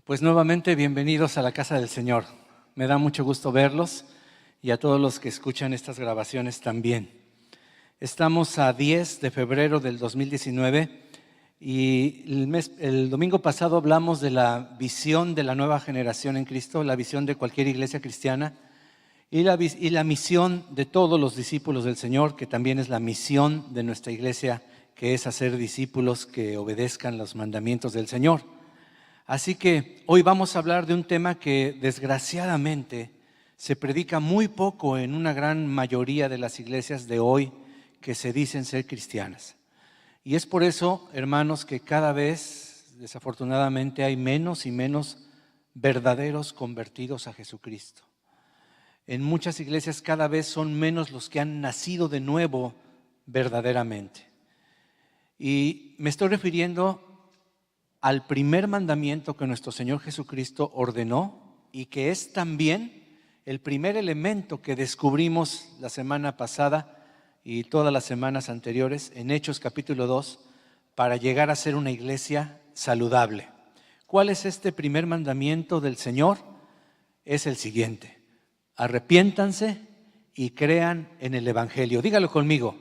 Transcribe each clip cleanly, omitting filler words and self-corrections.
Pues nuevamente bienvenidos a la casa del Señor. Me da mucho gusto verlos y a todos los que escuchan estas grabaciones también. Estamos a 10 de febrero del 2019 y el domingo pasado hablamos de la visión de la nueva generación en Cristo, la visión de cualquier iglesia cristiana y la misión de todos los discípulos del Señor, que también es la misión de nuestra iglesia, que es hacer discípulos que obedezcan los mandamientos del Señor. Así que hoy vamos a hablar de un tema que desgraciadamente se predica muy poco en una gran mayoría de las iglesias de hoy que se dicen ser cristianas. Y es por eso, hermanos, que cada vez, desafortunadamente, hay menos y menos verdaderos convertidos a Jesucristo. En muchas iglesias cada vez son menos los que han nacido de nuevo verdaderamente. Y me estoy refiriendo al primer mandamiento que nuestro Señor Jesucristo ordenó y que es también el primer elemento que descubrimos la semana pasada y todas las semanas anteriores en Hechos capítulo 2 para llegar a ser una iglesia saludable. ¿Cuál es este primer mandamiento del Señor? Es el siguiente: arrepiéntanse y crean en el Evangelio. Dígalo conmigo: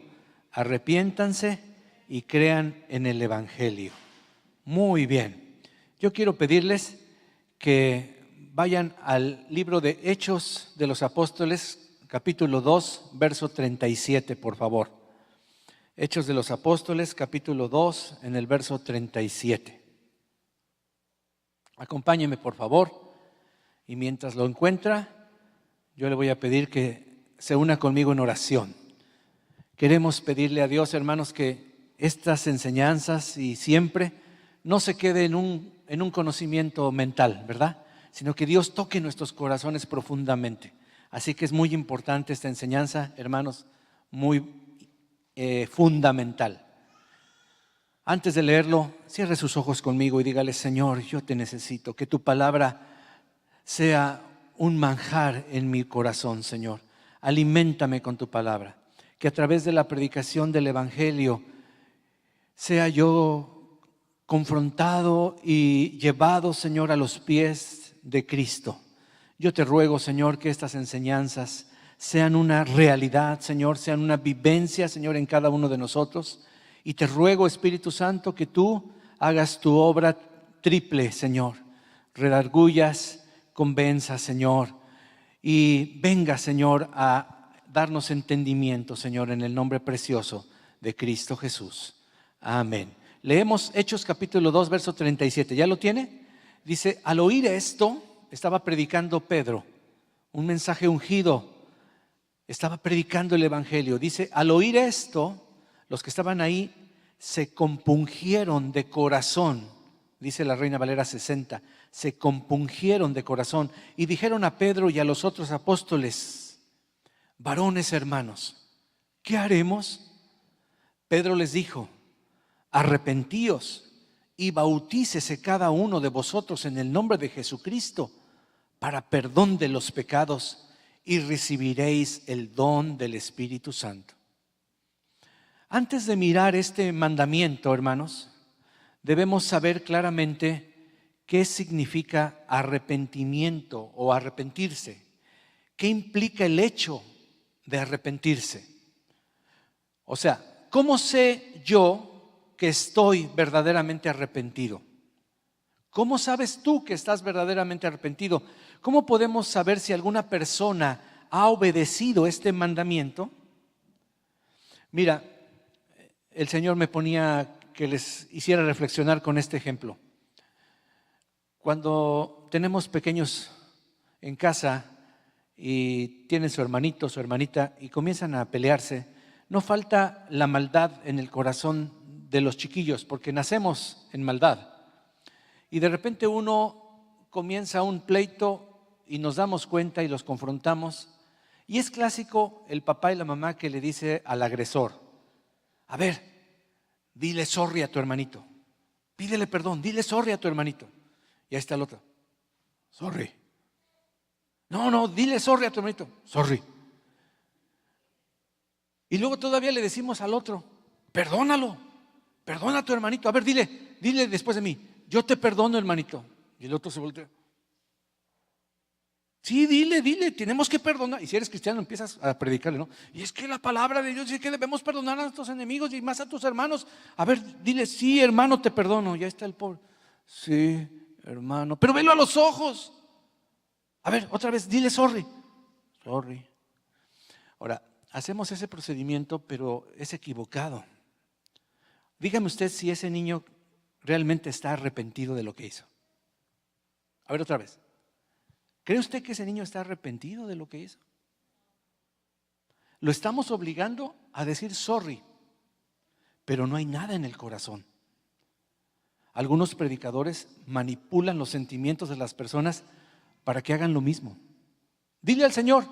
arrepiéntanse y crean en el Evangelio. Muy bien, yo quiero pedirles que vayan al libro de Hechos de los Apóstoles, capítulo 2, verso 37, por favor. Hechos de los Apóstoles, capítulo 2, en el verso 37. Acompáñeme, por favor, y mientras lo encuentra, yo le voy a pedir que se una conmigo en oración. Queremos pedirle a Dios, hermanos, que estas enseñanzas y siempre no se quede en un conocimiento mental, ¿verdad? Sino que Dios toque nuestros corazones profundamente. Así que es muy importante esta enseñanza, hermanos, muy fundamental. Antes de leerlo, cierre sus ojos conmigo y dígale: Señor, yo te necesito, que tu palabra sea un manjar en mi corazón, Señor. Aliméntame con tu palabra, que a través de la predicación del Evangelio sea yo confrontado y llevado, Señor, a los pies de Cristo. Yo te ruego, Señor, que estas enseñanzas sean una realidad, Señor, sean una vivencia, Señor, en cada uno de nosotros. Y te ruego, Espíritu Santo, que tú hagas tu obra triple, Señor. Redargullas, convenzas, Señor, y venga, Señor, a darnos entendimiento, Señor, en el nombre precioso de Cristo Jesús. Amén. Leemos Hechos capítulo 2, verso 37. ¿Ya lo tiene? Dice: al oír esto, estaba predicando Pedro, un mensaje ungido. Estaba predicando el Evangelio. Dice: al oír esto, los que estaban ahí se compungieron de corazón. Dice la Reina Valera 60. Se compungieron de corazón y dijeron a Pedro y a los otros apóstoles: varones hermanos, ¿qué haremos? Pedro les dijo: arrepentíos y bautícese cada uno de vosotros en el nombre de Jesucristo para perdón de los pecados y recibiréis el don del Espíritu Santo. Antes de mirar este mandamiento, hermanos, debemos saber claramente qué significa arrepentimiento o arrepentirse. ¿Qué implica el hecho de arrepentirse? O sea, ¿cómo sé yo que estoy verdaderamente arrepentido? ¿Cómo sabes tú que estás verdaderamente arrepentido? ¿Cómo podemos saber si alguna persona ha obedecido este mandamiento? Mira, el Señor me ponía que les hiciera reflexionar con este ejemplo. Cuando tenemos pequeños en casa y tienen su hermanito, su hermanita y comienzan a pelearse, no falta la maldad en el corazón de los chiquillos, porque nacemos en maldad. Y de repente uno comienza un pleito y nos damos cuenta y los confrontamos. Y es clásico el papá y la mamá que le dice al agresor: a ver, dile sorry a tu hermanito, pídele perdón, dile sorry a tu hermanito. Y ahí está el otro: sorry. No, dile sorry a tu hermanito, sorry. Y luego todavía le decimos al otro: perdónalo, perdona a tu hermanito. A ver, dile después de mí: yo te perdono, hermanito. Y el otro se voltea. Sí, dile, tenemos que perdonar. Y si eres cristiano empiezas a predicarle, ¿no? Y es que la palabra de Dios dice que debemos perdonar a nuestros enemigos y más a tus hermanos. A ver, dile, sí, hermano, te perdono. Ya está el pobre. Sí, hermano, pero velo a los ojos. A ver, otra vez, dile sorry. Sorry. Ahora, hacemos ese procedimiento, pero es equivocado. Dígame usted si ese niño realmente está arrepentido de lo que hizo. A ver, otra vez. ¿Cree usted que ese niño está arrepentido de lo que hizo? Lo estamos obligando a decir sorry, pero no hay nada en el corazón. Algunos predicadores manipulan los sentimientos de las personas para que hagan lo mismo. Dile al Señor,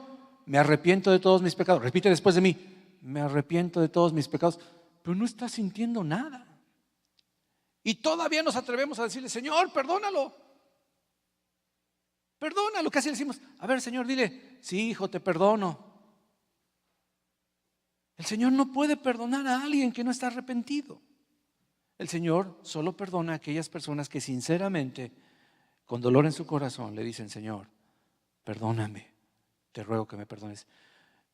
me arrepiento de todos mis pecados. Repite después de mí, me arrepiento de todos mis pecados. Pero no está sintiendo nada. Y todavía nos atrevemos a decirle, Señor, perdónalo. Perdónalo, casi le decimos, a ver, Señor, dile, sí, hijo, te perdono. El Señor no puede perdonar a alguien que no está arrepentido. El Señor solo perdona a aquellas personas que sinceramente, con dolor en su corazón, le dicen, Señor, perdóname, te ruego que me perdones.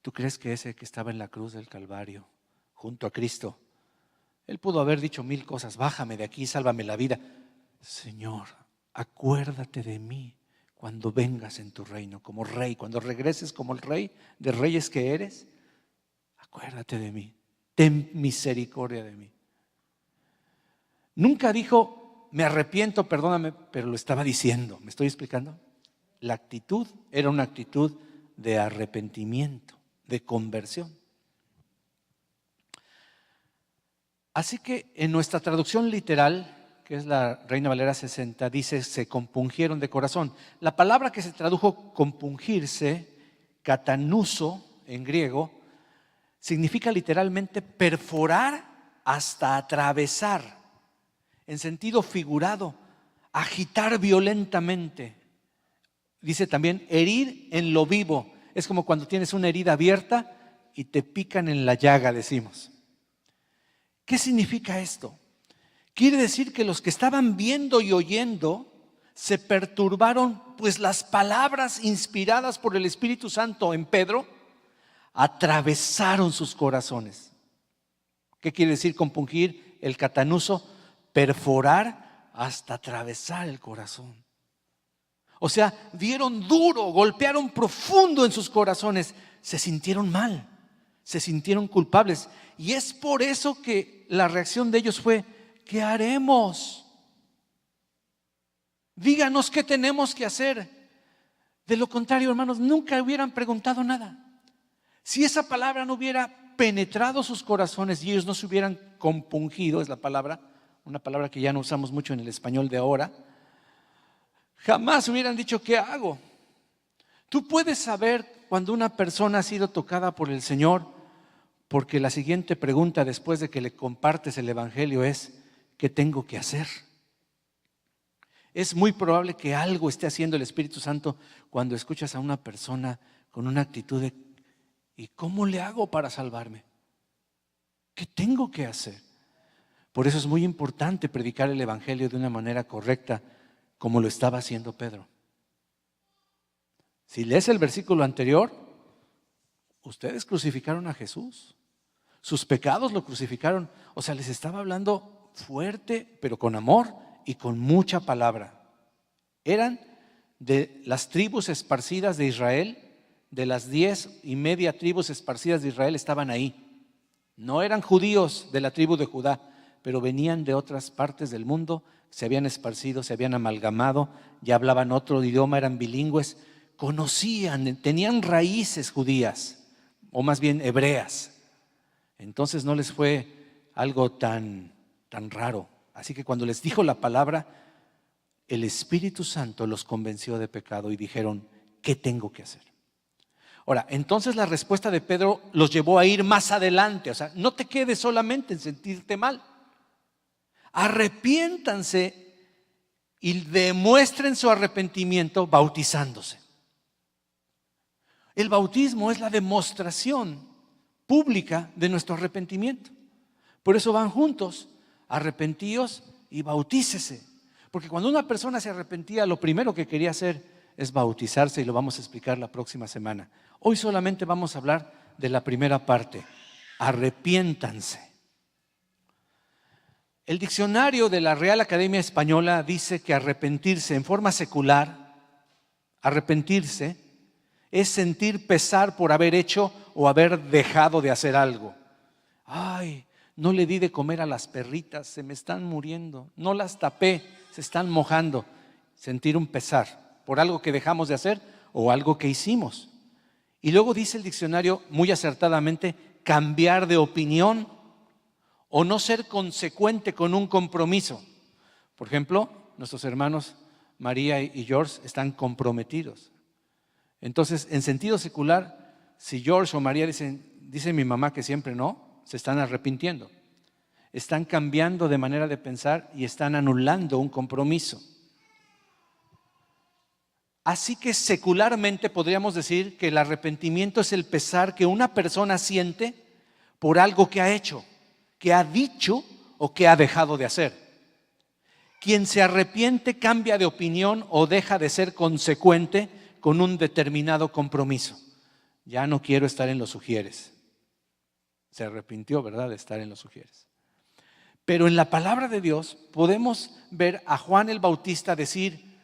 ¿Tú crees que ese que estaba en la cruz del Calvario, junto a Cristo, él pudo haber dicho 1000 cosas, bájame de aquí, sálvame la vida? Señor, acuérdate de mí cuando vengas en tu reino como rey, cuando regreses como el rey de reyes que eres, acuérdate de mí, ten misericordia de mí. Nunca dijo, me arrepiento, perdóname, pero lo estaba diciendo. ¿Me estoy explicando? La actitud era una actitud de arrepentimiento, de conversión. Así que en nuestra traducción literal, que es la Reina Valera 60, dice, se compungieron de corazón. La palabra que se tradujo compungirse, katanuso en griego, significa literalmente perforar hasta atravesar. En sentido figurado, agitar violentamente. Dice también herir en lo vivo. Es como cuando tienes una herida abierta y te pican en la llaga, decimos. ¿Qué significa esto? Quiere decir que los que estaban viendo y oyendo se perturbaron, pues las palabras inspiradas por el Espíritu Santo en Pedro atravesaron sus corazones. ¿Qué quiere decir compungir? El katanuso, perforar hasta atravesar el corazón. O sea, dieron duro, golpearon profundo en sus corazones, se sintieron mal, se sintieron culpables. Y es por eso que la reacción de ellos fue, ¿qué haremos? Díganos qué tenemos que hacer. De lo contrario, hermanos, nunca hubieran preguntado nada. Si esa palabra no hubiera penetrado sus corazones y ellos no se hubieran compungido, es la palabra, una palabra que ya no usamos mucho en el español de ahora, jamás hubieran dicho, ¿qué hago? Tú puedes saber cuando una persona ha sido tocada por el Señor, porque la siguiente pregunta después de que le compartes el evangelio es, ¿qué tengo que hacer? Es muy probable que algo esté haciendo el Espíritu Santo cuando escuchas a una persona con una actitud de, ¿y cómo le hago para salvarme? ¿Qué tengo que hacer? Por eso es muy importante predicar el evangelio de una manera correcta, como lo estaba haciendo Pedro. Si lees el versículo anterior, ustedes crucificaron a Jesús. Sus pecados lo crucificaron. O sea, les estaba hablando fuerte, pero con amor y con mucha palabra. Eran de las tribus esparcidas de Israel, de las 10.5 tribus esparcidas de Israel estaban ahí. No eran judíos de la tribu de Judá, pero venían de otras partes del mundo, se habían esparcido, se habían amalgamado, ya hablaban otro idioma, eran bilingües, conocían, tenían raíces judías, o más bien hebreas. Entonces no les fue algo tan raro. Así que cuando les dijo la palabra, el Espíritu Santo los convenció de pecado y dijeron, ¿qué tengo que hacer? Ahora, entonces la respuesta de Pedro los llevó a ir más adelante. O sea, no te quedes solamente en sentirte mal. Arrepiéntanse y demuestren su arrepentimiento bautizándose. El bautismo es la demostración pública de nuestro arrepentimiento. Por eso van juntos, arrepentíos y bautícese. Porque cuando una persona se arrepentía, lo primero que quería hacer es bautizarse, y lo vamos a explicar la próxima semana. Hoy solamente vamos a hablar de la primera parte: arrepiéntanse. El diccionario de la Real Academia Española dice que arrepentirse en forma secular, arrepentirse es sentir pesar por haber hecho o haber dejado de hacer algo. Ay, no le di de comer a las perritas, se me están muriendo. No las tapé, se están mojando. Sentir un pesar por algo que dejamos de hacer o algo que hicimos. Y luego dice el diccionario muy acertadamente: cambiar de opinión o no ser consecuente con un compromiso. Por ejemplo, nuestros hermanos María y George están comprometidos. Entonces, en sentido secular, si George o María dice mi mamá que siempre no, se están arrepintiendo. Están cambiando de manera de pensar y están anulando un compromiso. Así que secularmente podríamos decir que el arrepentimiento es el pesar que una persona siente por algo que ha hecho, que ha dicho o que ha dejado de hacer. Quien se arrepiente cambia de opinión o deja de ser consecuente con un determinado compromiso. Ya no quiero estar en los Ujieres. Se arrepintió, ¿verdad?, de estar en los Ujieres. Pero en la palabra de Dios podemos ver a Juan el Bautista decir: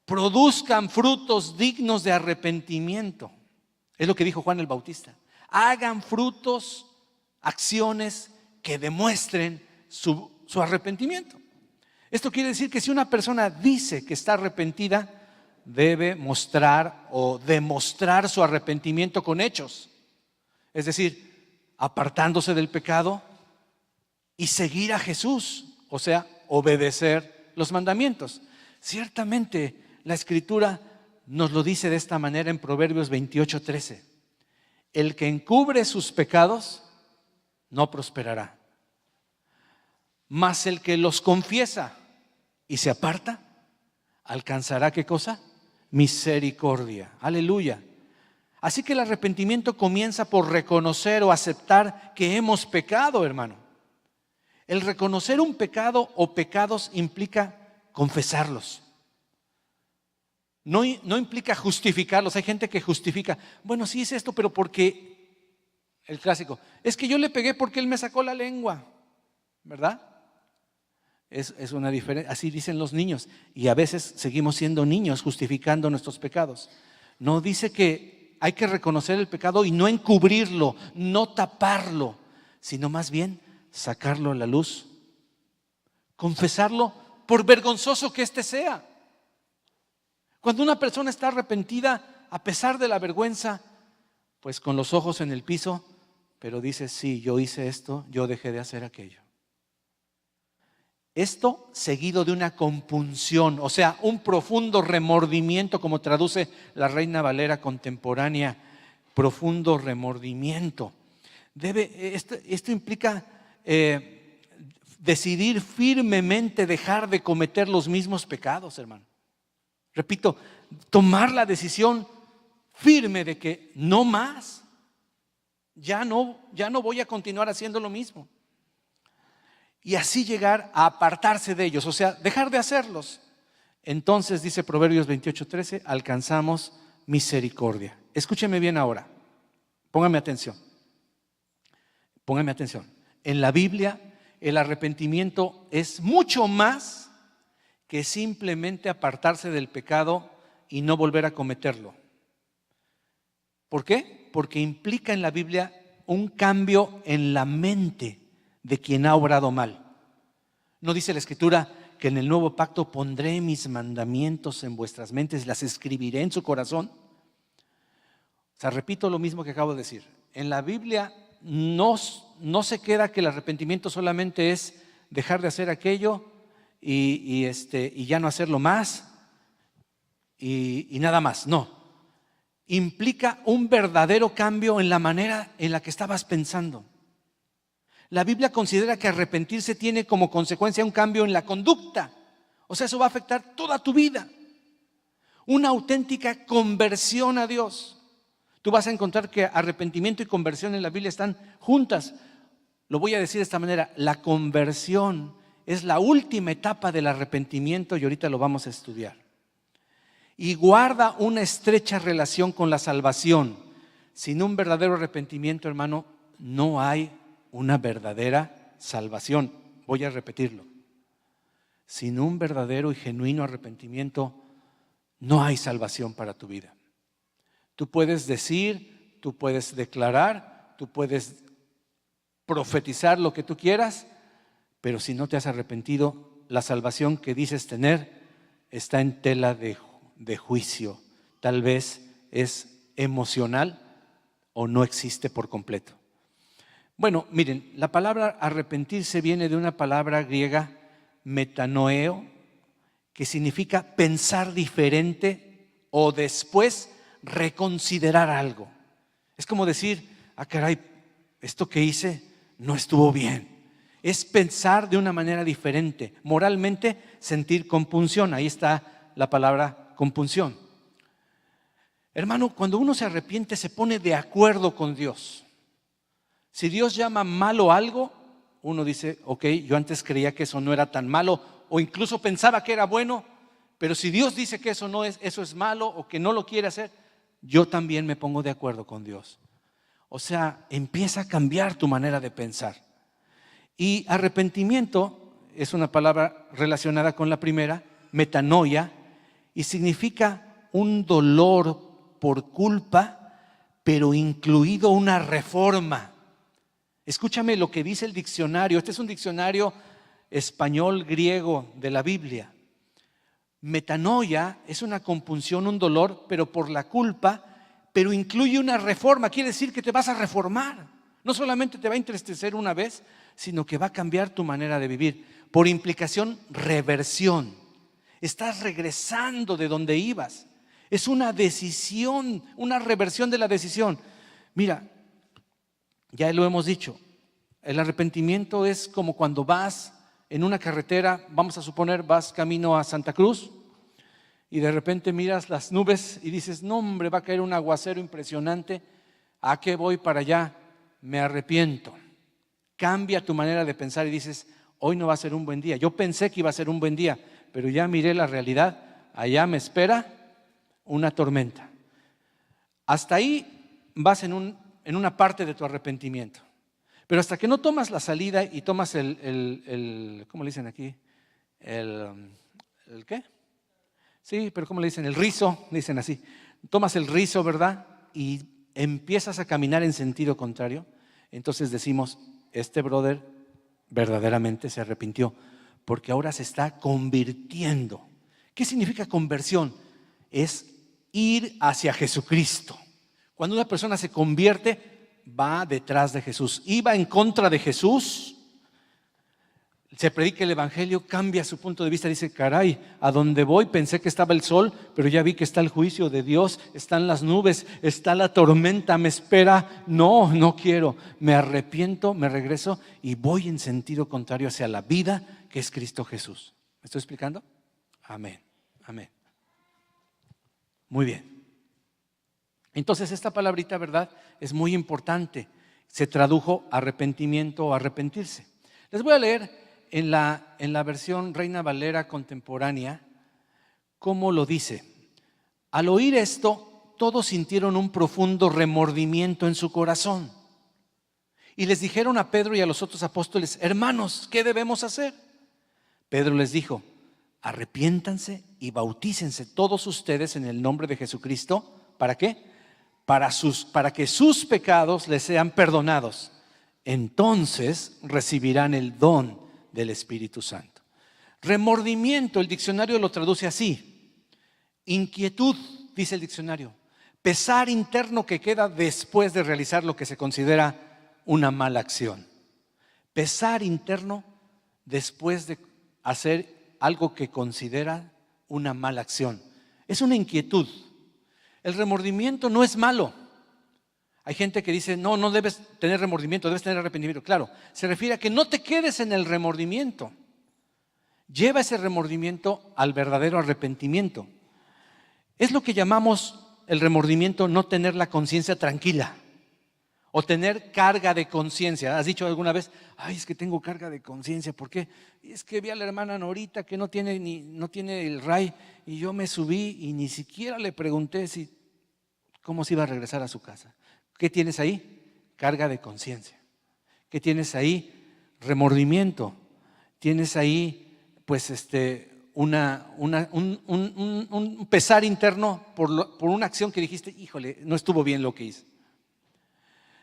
produzcan frutos dignos de arrepentimiento. Es lo que dijo Juan el Bautista. Hagan frutos, acciones que demuestren su arrepentimiento. Esto quiere decir que si una persona dice que está arrepentida, debe mostrar o demostrar su arrepentimiento con hechos. Es decir, apartándose del pecado y seguir a Jesús, o sea, obedecer los mandamientos. Ciertamente la Escritura nos lo dice de esta manera en Proverbios 28:13. El que encubre sus pecados no prosperará, mas el que los confiesa y se aparta alcanzará, ¿qué cosa? Misericordia. Aleluya. Así que el arrepentimiento comienza por reconocer o aceptar que hemos pecado, hermano. El reconocer un pecado o pecados implica confesarlos. No implica justificarlos. Hay gente que justifica: bueno, sí hice esto, pero porque, el clásico, es que yo le pegué porque él me sacó la lengua, ¿verdad? Es una diferencia. Así dicen los niños, y a veces seguimos siendo niños justificando nuestros pecados. No, dice que hay que reconocer el pecado y no encubrirlo, no taparlo, sino más bien sacarlo a la luz, confesarlo por vergonzoso que éste sea. Cuando una persona está arrepentida, a pesar de la vergüenza, pues con los ojos en el piso, pero dice: sí, yo hice esto, yo dejé de hacer aquello. Esto seguido de una compunción, o sea, un profundo remordimiento, como traduce la Reina Valera contemporánea, profundo remordimiento. Esto implica decidir firmemente dejar de cometer los mismos pecados, hermano. Repito, tomar la decisión firme de que no más, ya no voy a continuar haciendo lo mismo. Y así llegar a apartarse de ellos, o sea, dejar de hacerlos. Entonces, dice Proverbios 28:13, alcanzamos misericordia. Escúcheme bien ahora, póngame atención. En la Biblia, el arrepentimiento es mucho más que simplemente apartarse del pecado y no volver a cometerlo. ¿Por qué? Porque implica en la Biblia un cambio en la mente de quien ha obrado mal. ¿No dice la Escritura que en el nuevo pacto pondré mis mandamientos en vuestras mentes, las escribiré en su corazón? O sea, repito lo mismo que acabo de decir. En la Biblia no se queda que el arrepentimiento solamente es dejar de hacer aquello y ya no hacerlo más y nada más. No, implica un verdadero cambio en la manera en la que estabas pensando. La Biblia considera que arrepentirse tiene como consecuencia un cambio en la conducta. O sea, eso va a afectar toda tu vida. Una auténtica conversión a Dios. Tú vas a encontrar que arrepentimiento y conversión en la Biblia están juntas. Lo voy a decir de esta manera: la conversión es la última etapa del arrepentimiento y ahorita lo vamos a estudiar. Y guarda una estrecha relación con la salvación. Sin un verdadero arrepentimiento, hermano, no hay una verdadera salvación. Voy a repetirlo. Sin un verdadero y genuino arrepentimiento, no hay salvación para tu vida. Tú puedes decir, tú puedes declarar, tú puedes profetizar lo que tú quieras, pero si no te has arrepentido, la salvación que dices tener está en tela de juicio. Tal vez es emocional o no existe por completo. Bueno, miren, la palabra arrepentirse viene de una palabra griega, metanoeo, que significa pensar diferente o después reconsiderar algo. Es como decir, caray, esto que hice no estuvo bien. Es pensar de una manera diferente. Moralmente, sentir compunción. Ahí está la palabra compunción. Hermano, cuando uno se arrepiente, se pone de acuerdo con Dios. Si Dios llama malo algo, uno dice, ok, yo antes creía que eso no era tan malo, o incluso pensaba que era bueno, pero si Dios dice que eso no es, eso es malo o que no lo quiere hacer, yo también me pongo de acuerdo con Dios. O sea, empieza a cambiar tu manera de pensar. Y arrepentimiento es una palabra relacionada con la primera, metanoia, y significa un dolor por culpa, pero incluido una reforma. Escúchame lo que dice el diccionario. Este es un diccionario español griego de la Biblia. Metanoia es una compunción, un dolor, pero por la culpa, pero incluye una reforma. Quiere decir que te vas a reformar. No solamente te va a entristecer una vez, sino que va a cambiar tu manera de vivir. Por implicación, reversión. Estás regresando de donde ibas. Es una decisión, una reversión de la decisión. Mira, ya lo hemos dicho, el arrepentimiento es como cuando vas en una carretera, vamos a suponer, vas camino a Santa Cruz y de repente miras las nubes y dices, no hombre, va a caer un aguacero impresionante, ¿a qué voy para allá? Me arrepiento. Cambia tu manera de pensar y dices, hoy no va a ser un buen día. Yo pensé que iba a ser un buen día, pero ya miré la realidad, allá me espera una tormenta. Hasta ahí vas en una parte de tu arrepentimiento. Pero hasta que no tomas la salida y tomas ¿cómo le dicen aquí? ¿El qué? Sí, pero ¿cómo le dicen? El rizo, dicen así. Tomas el rizo, ¿verdad? Y empiezas a caminar en sentido contrario. Entonces decimos, este brother verdaderamente se arrepintió, porque ahora se está convirtiendo. ¿Qué significa conversión? Es ir hacia Jesucristo. Cuando una persona se convierte, va detrás de Jesús. Iba en contra de Jesús, se predica el evangelio, cambia su punto de vista, dice, caray, a donde voy pensé que estaba el sol, pero ya vi que está el juicio de Dios, están las nubes, está la tormenta, me espera, no quiero, me arrepiento, me regreso y voy en sentido contrario hacia la vida que es Cristo Jesús. ¿Me estoy explicando? Amén, amén. Muy bien. Entonces esta palabrita, ¿verdad?, es muy importante. Se tradujo arrepentimiento o arrepentirse. Les voy a leer en la versión Reina Valera contemporánea cómo lo dice. Al oír esto, todos sintieron un profundo remordimiento en su corazón. Y les dijeron a Pedro y a los otros apóstoles, hermanos, ¿qué debemos hacer? Pedro les dijo, arrepiéntanse y bautícense todos ustedes en el nombre de Jesucristo. ¿Para qué? Para que sus pecados les sean perdonados. Entonces recibirán el don del Espíritu Santo. Remordimiento, el diccionario lo traduce así. Inquietud, dice el diccionario. Pesar interno que queda después de realizar lo que se considera una mala acción. Pesar interno después de hacer algo que considera una mala acción. Es una inquietud. El remordimiento no es malo. Hay gente que dice, no debes tener remordimiento, debes tener arrepentimiento. Claro, se refiere a que no te quedes en el remordimiento. Lleva ese remordimiento al verdadero arrepentimiento. Es lo que llamamos el remordimiento no tener la conciencia tranquila. O tener carga de conciencia. ¿Has dicho alguna vez, ay, es que tengo carga de conciencia? ¿Por qué? Es que vi a la hermana Norita que no tiene el RAI y yo me subí y ni siquiera le pregunté cómo se iba a regresar a su casa. ¿Qué tienes ahí? Carga de conciencia. ¿Qué tienes ahí? Remordimiento. Tienes ahí, pues, un pesar interno por una acción que dijiste, híjole, no estuvo bien lo que hice.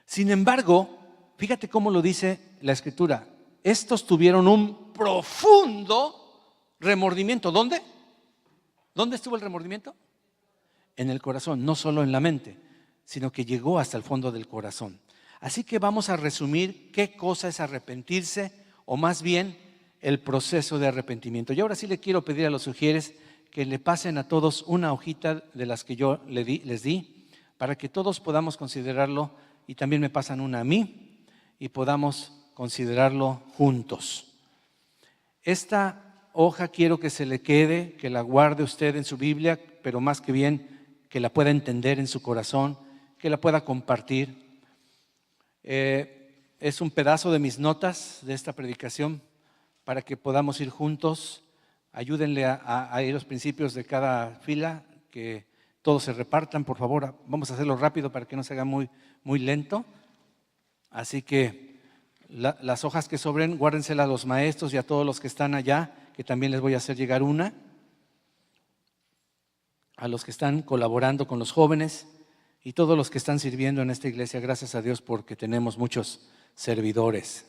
Sin embargo, fíjate cómo lo dice la Escritura. Estos tuvieron un profundo remordimiento. ¿Dónde? ¿Dónde estuvo el remordimiento? En el corazón, no solo en la mente, sino que llegó hasta el fondo del corazón. Así que vamos a resumir qué cosa es arrepentirse, o más bien el proceso de arrepentimiento. Y ahora sí le quiero pedir a los sugieres que le pasen a todos una hojita de las que yo les di, para que todos podamos considerarlo, y también me pasan una a mí, y podamos considerarlo juntos. Esta hoja quiero que se le quede, que la guarde usted en su Biblia, pero más que bien que la pueda entender en su corazón, que la pueda compartir. Es un pedazo de mis notas de esta predicación para que podamos ir juntos. Ayúdenle a ir los principios de cada fila, que todos se repartan, por favor. Vamos a hacerlo rápido para que no se haga muy lento. Así que las hojas que sobren, guárdenselas a los maestros y a todos los que están allá, que también les voy a hacer llegar una. A los que están colaborando con los jóvenes y todos los que están sirviendo en esta iglesia. Gracias a Dios porque tenemos muchos servidores.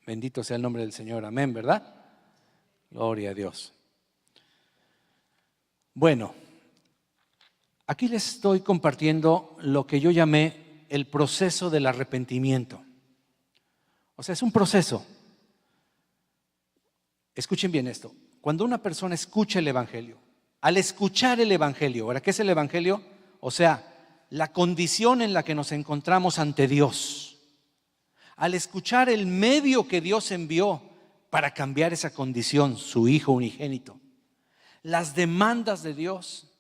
Bendito sea el nombre del Señor. Amén, ¿verdad? Gloria a Dios. Bueno, aquí les estoy compartiendo lo que yo llamé el proceso del arrepentimiento. O sea, es un proceso. Escuchen bien esto. Cuando una persona escucha el Evangelio, al escuchar el Evangelio, ¿ahora qué es el Evangelio? O sea, la condición en la que nos encontramos ante Dios. Al escuchar el medio que Dios envió para cambiar esa condición, su Hijo unigénito, las demandas de Dios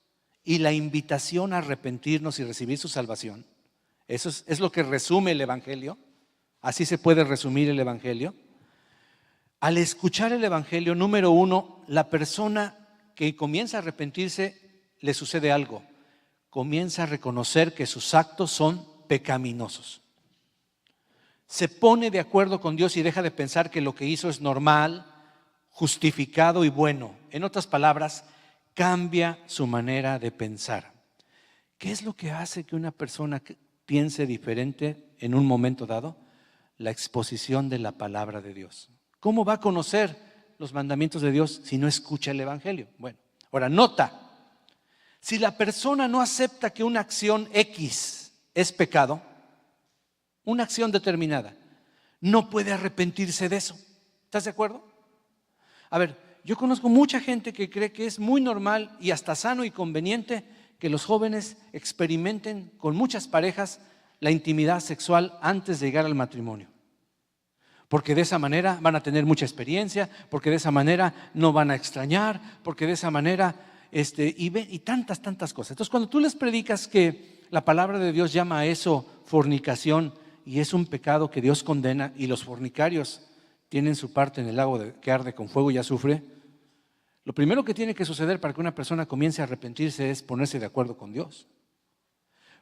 y la invitación a arrepentirnos y recibir su salvación. Eso es lo que resume el Evangelio. Así se puede resumir el Evangelio. Al escuchar el Evangelio, número uno, la persona que comienza a arrepentirse, le sucede algo. Comienza a reconocer que sus actos son pecaminosos. Se pone de acuerdo con Dios y deja de pensar que lo que hizo es normal, justificado y bueno. En otras palabras, cambia su manera de pensar. ¿Qué es lo que hace que una persona piense diferente en un momento dado? La exposición de la palabra de Dios. ¿Cómo va a conocer los mandamientos de Dios si no escucha el Evangelio? Bueno, ahora nota, si la persona no acepta que una acción X es pecado, una acción determinada, no puede arrepentirse de eso. ¿Estás de acuerdo? A ver, yo conozco mucha gente que cree que es muy normal y hasta sano y conveniente que los jóvenes experimenten con muchas parejas la intimidad sexual antes de llegar al matrimonio. Porque de esa manera van a tener mucha experiencia, porque de esa manera no van a extrañar, porque de esa manera y tantas cosas. Entonces, cuando tú les predicas que la palabra de Dios llama a eso fornicación y es un pecado que Dios condena, y los fornicarios tienen su parte en el lago que arde con fuego y azufre, lo primero que tiene que suceder para que una persona comience a arrepentirse es ponerse de acuerdo con Dios.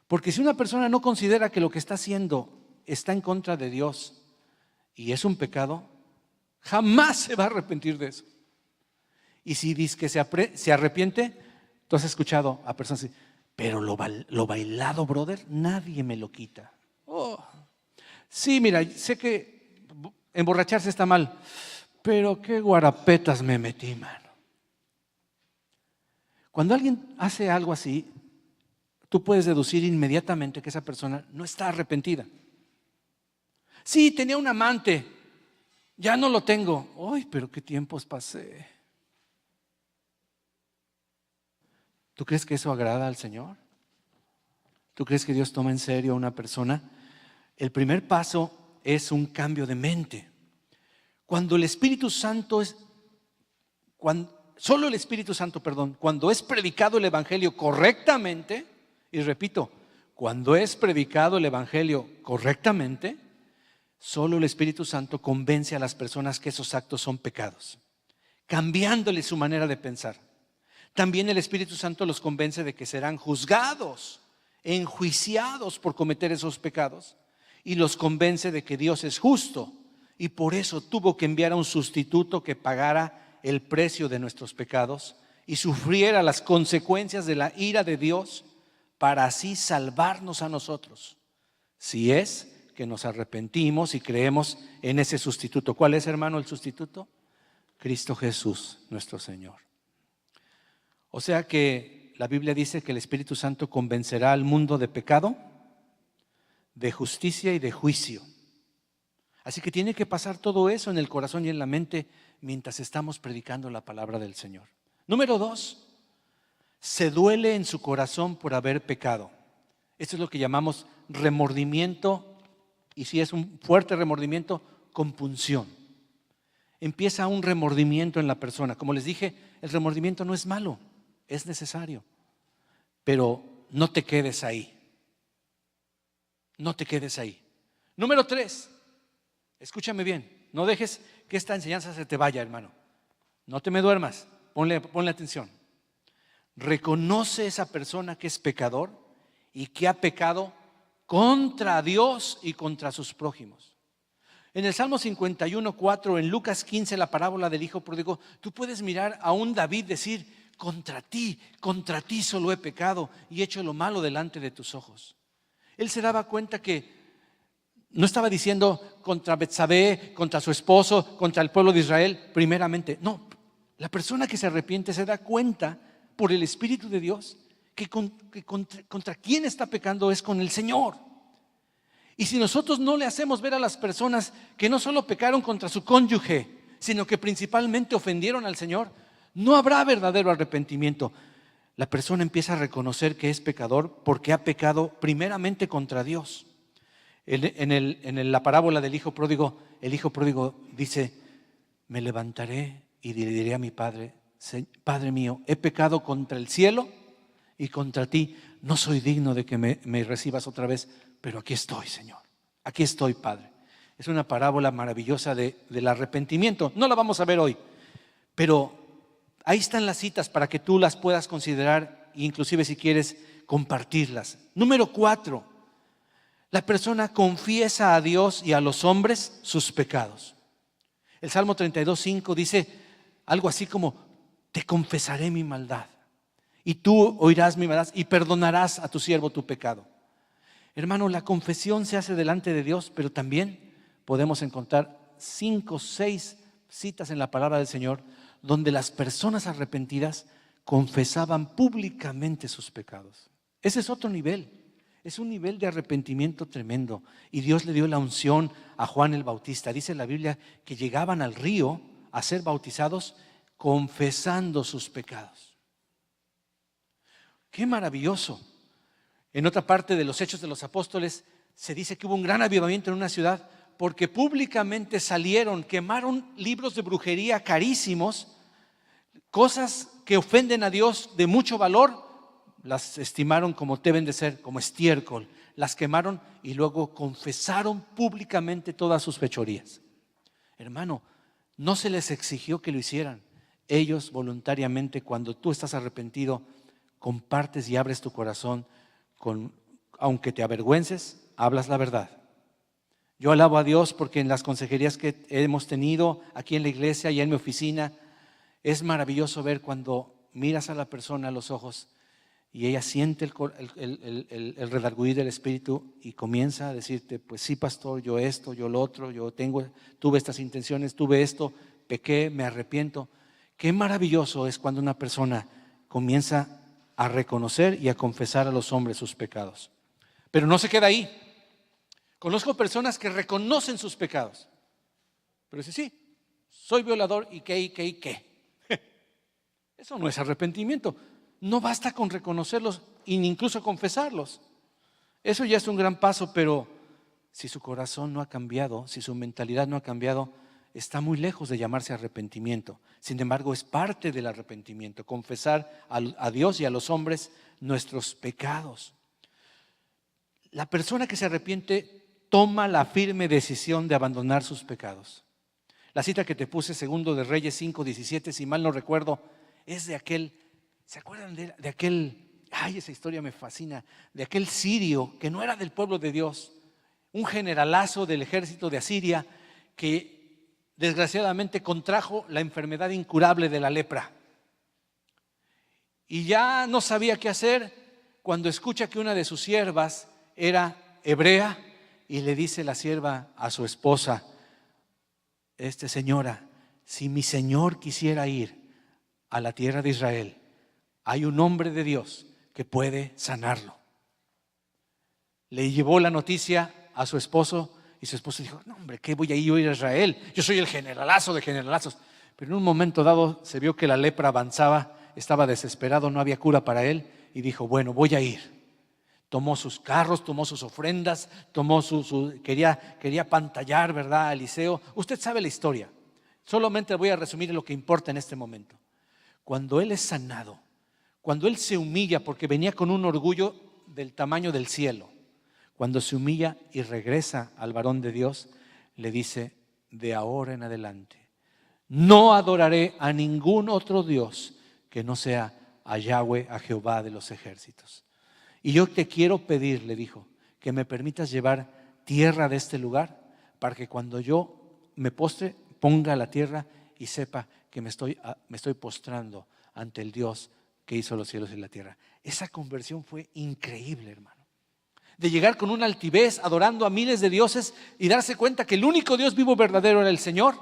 Porque si una persona no considera que lo que está haciendo está en contra de Dios y es un pecado, jamás se va a arrepentir de eso. Y si dice que se arrepiente, tú has escuchado a personas decir, pero lo bailado, brother, nadie me lo quita. Oh. Sí, mira, sé que emborracharse está mal, pero qué guarapetas me metí, mano. Cuando alguien hace algo así, tú puedes deducir inmediatamente que esa persona no está arrepentida. Sí, tenía un amante, ya no lo tengo. Ay, pero qué tiempos pasé. ¿Tú crees que eso agrada al Señor? ¿Tú crees que Dios toma en serio a una persona? El primer paso es un cambio de mente. Cuando el Espíritu Santo solo el Espíritu Santo, cuando es predicado el Evangelio correctamente, y repito, cuando es predicado el Evangelio correctamente, solo el Espíritu Santo convence a las personas que esos actos son pecados, cambiándole su manera de pensar. También el Espíritu Santo los convence de que serán juzgados, enjuiciados por cometer esos pecados, y los convence de que Dios es justo y por eso tuvo que enviar a un sustituto que pagara el precio de nuestros pecados y sufriera las consecuencias de la ira de Dios para así salvarnos a nosotros, si es que nos arrepentimos y creemos en ese sustituto. ¿Cuál es, hermano, el sustituto? Cristo Jesús, nuestro Señor. O sea que la Biblia dice que el Espíritu Santo convencerá al mundo de pecado, de justicia y de juicio. Así que tiene que pasar todo eso en el corazón y en la mente mientras estamos predicando la palabra del Señor. Número 2, se duele en su corazón por haber pecado. Esto es lo que llamamos remordimiento, y si es un fuerte remordimiento, compunción. Empieza un remordimiento en la persona. Como les dije, el remordimiento no es malo, es necesario, pero no te quedes ahí. No te quedes ahí. Número 3, escúchame bien, no dejes que esta enseñanza se te vaya, hermano. No te me duermas, ponle atención. Reconoce esa persona que es pecador y que ha pecado contra Dios y contra sus prójimos. En el Salmo 51:4, en Lucas 15, la parábola del hijo pródigo, tú puedes mirar a un David decir: contra ti solo he pecado y hecho lo malo delante de tus ojos. Él se daba cuenta que no estaba diciendo contra Betsabé, contra su esposo, contra el pueblo de Israel primeramente. No, la persona que se arrepiente se da cuenta por el Espíritu de Dios que contra quién está pecando es con el Señor. Y si nosotros no le hacemos ver a las personas que no solo pecaron contra su cónyuge, sino que principalmente ofendieron al Señor, no habrá verdadero arrepentimiento. La persona empieza a reconocer que es pecador porque ha pecado primeramente contra Dios. En la parábola del hijo pródigo, el hijo pródigo dice: me levantaré y le diré a mi padre: Padre mío, he pecado contra el cielo y contra ti, no soy digno de que me recibas otra vez, pero aquí estoy, Señor, aquí estoy, Padre. Es una parábola maravillosa del arrepentimiento. No la vamos a ver hoy, pero ahí están las citas para que tú las puedas considerar, inclusive si quieres compartirlas. Número 4, la persona confiesa a Dios y a los hombres sus pecados. El Salmo 32:5 dice algo así como: te confesaré mi maldad y tú oirás mi maldad y perdonarás a tu siervo tu pecado. Hermano, la confesión se hace delante de Dios, pero también podemos encontrar 5 o 6 citas en la palabra del Señor donde las personas arrepentidas confesaban públicamente sus pecados. Ese es otro nivel, es un nivel de arrepentimiento tremendo. Y Dios le dio la unción a Juan el Bautista. Dice la Biblia que llegaban al río a ser bautizados confesando sus pecados. ¡Qué maravilloso! En otra parte de los Hechos de los Apóstoles se dice que hubo un gran avivamiento en una ciudad porque públicamente salieron, quemaron libros de brujería carísimos, cosas que ofenden a Dios de mucho valor, las estimaron como deben de ser, como estiércol, las quemaron y luego confesaron públicamente todas sus fechorías. Hermano, no se les exigió que lo hicieran. Ellos voluntariamente, cuando tú estás arrepentido, compartes y abres tu corazón, aunque te avergüences, hablas la verdad. Yo alabo a Dios porque en las consejerías que hemos tenido aquí en la iglesia y en mi oficina, es maravilloso ver cuando miras a la persona a los ojos y ella siente el redarguir del Espíritu y comienza a decirte: pues sí, pastor, yo esto, yo lo otro, tuve estas intenciones, tuve esto, pequé, me arrepiento. Qué maravilloso es cuando una persona comienza a reconocer y a confesar a los hombres sus pecados. Pero no se queda ahí. Conozco personas que reconocen sus pecados, pero dicen: sí, soy violador y qué. Eso no es arrepentimiento. No basta con reconocerlos e incluso confesarlos. Eso ya es un gran paso, pero si su corazón no ha cambiado, si su mentalidad no ha cambiado, está muy lejos de llamarse arrepentimiento. Sin embargo, es parte del arrepentimiento, confesar a Dios y a los hombres nuestros pecados. La persona que se arrepiente toma la firme decisión de abandonar sus pecados. La cita que te puse, segundo de Reyes 5:17, si mal no recuerdo, es de aquel, ¿se acuerdan de aquel? Ay, esa historia me fascina, de aquel sirio que no era del pueblo de Dios, un generalazo del ejército de Asiria que desgraciadamente contrajo la enfermedad incurable de la lepra. Y ya no sabía qué hacer cuando escucha que una de sus siervas era hebrea y le dice la sierva a su esposa: señora, si mi señor quisiera ir a la tierra de Israel, hay un hombre de Dios que puede sanarlo. Le llevó la noticia a su esposo y su esposo dijo: no, hombre, ¿qué voy a ir a Israel? Yo soy el generalazo de generalazos. Pero en un momento dado se vio que la lepra avanzaba, estaba desesperado, no había cura para él y dijo: bueno, voy a ir. Tomó sus carros, tomó sus ofrendas, tomó quería pantallar, ¿verdad?, a Eliseo. Usted sabe la historia. Solamente voy a resumir lo que importa en este momento. Cuando él es sanado, cuando él se humilla porque venía con un orgullo del tamaño del cielo, cuando se humilla y regresa al varón de Dios, le dice: de ahora en adelante no adoraré a ningún otro Dios que no sea a Yahweh, a Jehová de los ejércitos. Y yo te quiero pedir, le dijo, que me permitas llevar tierra de este lugar para que cuando yo me postre, ponga la tierra y sepa que me estoy postrando ante el Dios que hizo los cielos y la tierra. Esa conversión fue increíble, hermano. De llegar con una altivez, adorando a miles de dioses y darse cuenta que el único Dios vivo verdadero era el Señor.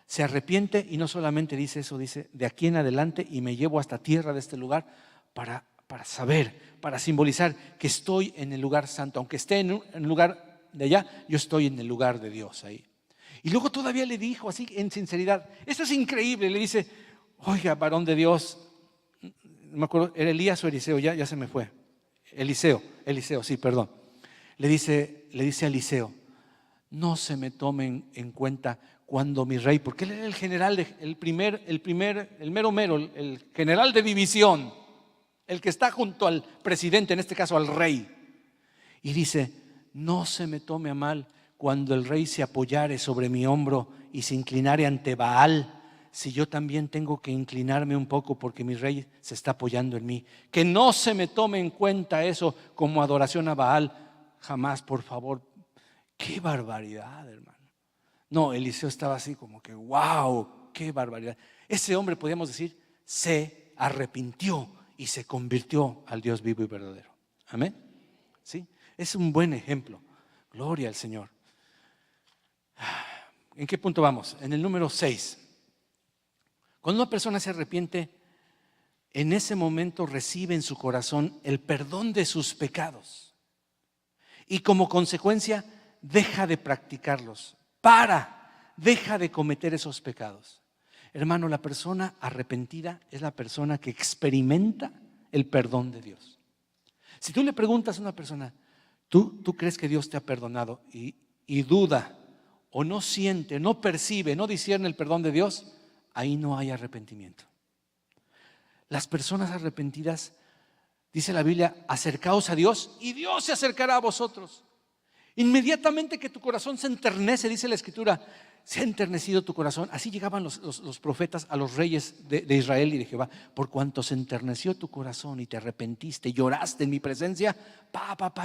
Se arrepiente y no solamente dice eso, dice: de aquí en adelante y me llevo hasta tierra de este lugar para saber, para simbolizar que estoy en el lugar santo. Aunque esté en el lugar de allá, yo estoy en el lugar de Dios ahí. Y luego todavía le dijo así en sinceridad, esto es increíble, le dice: oiga, varón de Dios, no me acuerdo, ¿era Elías o Eliseo? Ya se me fue. Eliseo, sí, perdón. Le dice a Eliseo: no se me tomen en cuenta cuando mi rey, porque él era el general, el mero mero, el general de división, el que está junto al presidente, en este caso al rey. Y dice: no se me tome a mal cuando el rey se apoyare sobre mi hombro y se inclinare ante Baal, si yo también tengo que inclinarme un poco porque mi rey se está apoyando en mí. Que no se me tome en cuenta eso como adoración a Baal, jamás, por favor. ¡Qué barbaridad, hermano! No, Eliseo estaba así como que ¡wow! ¡Qué barbaridad! Ese hombre, podríamos decir, se arrepintió y se convirtió al Dios vivo y verdadero. Amén. ¿Sí? Es un buen ejemplo. Gloria al Señor. ¿En qué punto vamos? En el número 6. Cuando una persona se arrepiente, en ese momento recibe en su corazón el perdón de sus pecados y como consecuencia deja de practicarlos, deja de cometer esos pecados. Hermano, la persona arrepentida es la persona que experimenta el perdón de Dios. Si tú le preguntas a una persona: ¿tú crees que Dios te ha perdonado? Y duda, o no siente, no percibe, no discierne el perdón de Dios, ahí no hay arrepentimiento. Las personas arrepentidas, dice la Biblia: acercaos a Dios y Dios se acercará a vosotros. Inmediatamente que tu corazón se enternece, dice la Escritura, se ha enternecido tu corazón. Así llegaban los profetas a los reyes de Israel y de Jehová: por cuanto se enterneció tu corazón y te arrepentiste, lloraste en mi presencia,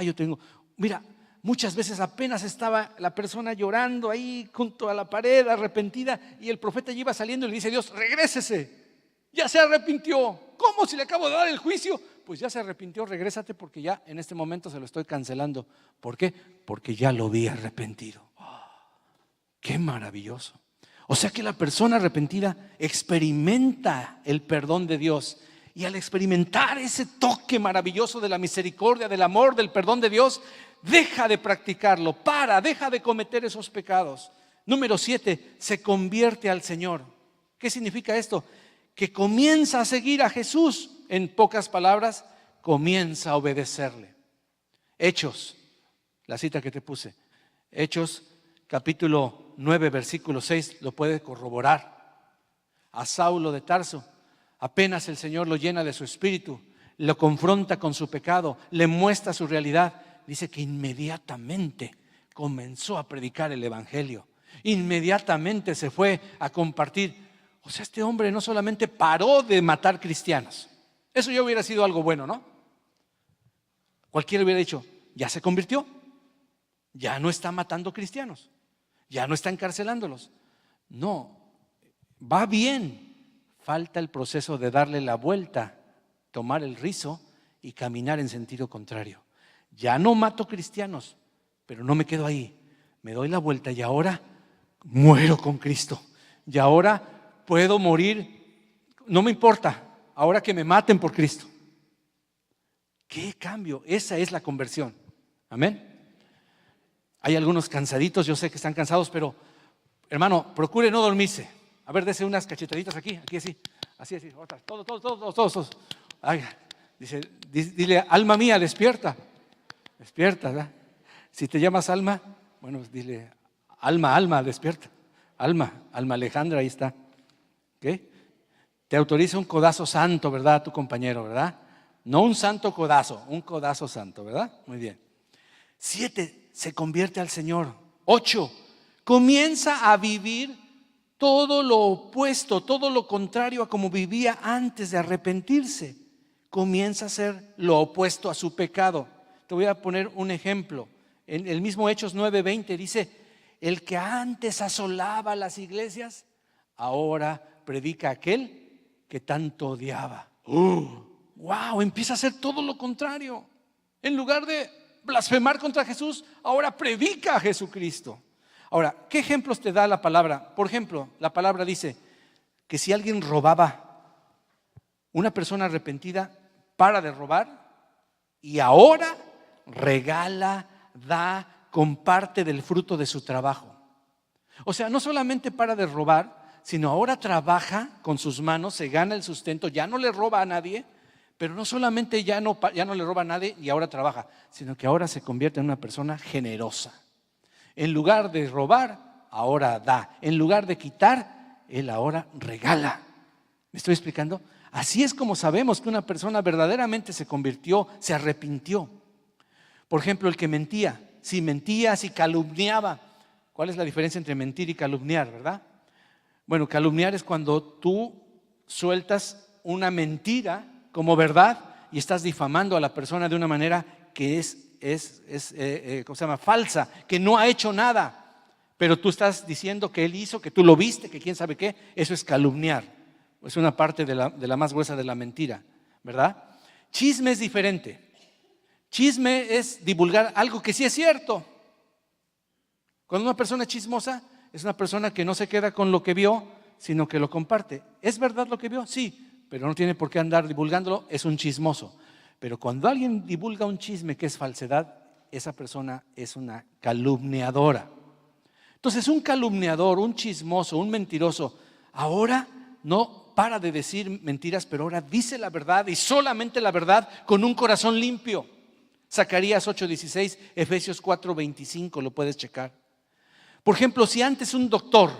yo tengo. Mira, muchas veces apenas estaba la persona llorando ahí junto a la pared, arrepentida, y el profeta ya iba saliendo y le dice a Dios: regrésese, ya se arrepintió. ¿Cómo, si le acabo de dar el juicio? Pues ya se arrepintió, regrésate porque ya en este momento se lo estoy cancelando. ¿Por qué? Porque ya lo vi arrepentido. ¡Qué maravilloso! O sea que la persona arrepentida experimenta el perdón de Dios, y al experimentar ese toque maravilloso de la misericordia, del amor, del perdón de Dios, deja de practicarlo, deja de cometer esos pecados. Número 7, se convierte al Señor. ¿Qué significa esto? Que comienza a seguir a Jesús. En pocas palabras, comienza a obedecerle. Hechos, la cita que te puse, Hechos capítulo 9 versículo 6, lo puede corroborar. A Saulo de Tarso, apenas el Señor lo llena de su espíritu, lo confronta con su pecado, le muestra su realidad. dice que inmediatamente comenzó a predicar el evangelio. Inmediatamente se fue a compartir. O sea, este hombre no solamente paró de matar cristianos. Eso ya hubiera sido algo bueno, ¿no? Cualquiera hubiera dicho, ya se convirtió, ya no está matando cristianos, ya no está encarcelándolos. No, va bien. Falta el proceso de darle la vuelta, tomar el rizo y caminar en sentido contrario. Ya no mato cristianos, pero no me quedo ahí. Me doy la vuelta y ahora muero con Cristo. Y ahora puedo morir, no me importa, ahora que me maten por Cristo. ¿Qué cambio? Esa es la conversión. Amén. Hay algunos cansaditos, yo sé que están cansados, pero hermano, procure no dormirse. A ver, dese unas cachetaditas aquí así, así, otras, todos. Ay, dile, alma mía, despierta, ¿verdad? Si te llamas Alma, bueno, dile, alma, despierta. Alma Alejandra, ahí está. ¿Okay? Te autoriza un codazo santo, ¿verdad? Tu compañero, ¿verdad? No un santo codazo, un codazo santo, ¿verdad? Muy bien. 7, se convierte al Señor. 8, comienza a vivir todo lo opuesto, todo lo contrario a como vivía antes de arrepentirse. Comienza a hacer lo opuesto a su pecado. Te voy a poner un ejemplo. En el mismo Hechos 9:20 dice, el que antes asolaba las iglesias, ahora predica a aquel que tanto odiaba. Wow, empieza a hacer todo lo contrario. En lugar de blasfemar contra Jesús, ahora predica a Jesucristo. Ahora, ¿qué ejemplos te da la palabra? Por ejemplo, la palabra dice que si alguien robaba, una persona arrepentida para de robar y ahora regala, da, comparte del fruto de su trabajo. O sea, no solamente para de robar, sino ahora trabaja con sus manos, se gana el sustento, ya no le roba a nadie, pero no solamente ya no le roba a nadie y ahora trabaja, sino que ahora se convierte en una persona generosa. En lugar de robar, ahora da. En lugar de quitar, él ahora regala. ¿Me estoy explicando? Así es como sabemos que una persona verdaderamente se convirtió, se arrepintió. Por ejemplo, el que mentía, si calumniaba. ¿Cuál es la diferencia entre mentir y calumniar, verdad? Bueno, calumniar es cuando tú sueltas una mentira como verdad y estás difamando a la persona de una manera que es ¿cómo se llama? Falsa, que no ha hecho nada, pero tú estás diciendo que él hizo, que tú lo viste, que quién sabe qué. Eso es calumniar, es una parte de la más gruesa de la mentira, ¿verdad? Chisme es diferente. Chisme es divulgar algo que sí es cierto. Cuando una persona es chismosa, es una persona que no se queda con lo que vio, sino que lo comparte. ¿Es verdad lo que vio? Sí, pero no tiene por qué andar divulgándolo, es un chismoso. Pero cuando alguien divulga un chisme que es falsedad, esa persona es una calumniadora. Entonces, un calumniador, un chismoso, un mentiroso, ahora no para de decir mentiras, pero ahora dice la verdad y solamente la verdad con un corazón limpio. Zacarías 8:16, Efesios 4:25, lo puedes checar. Por ejemplo, si antes un doctor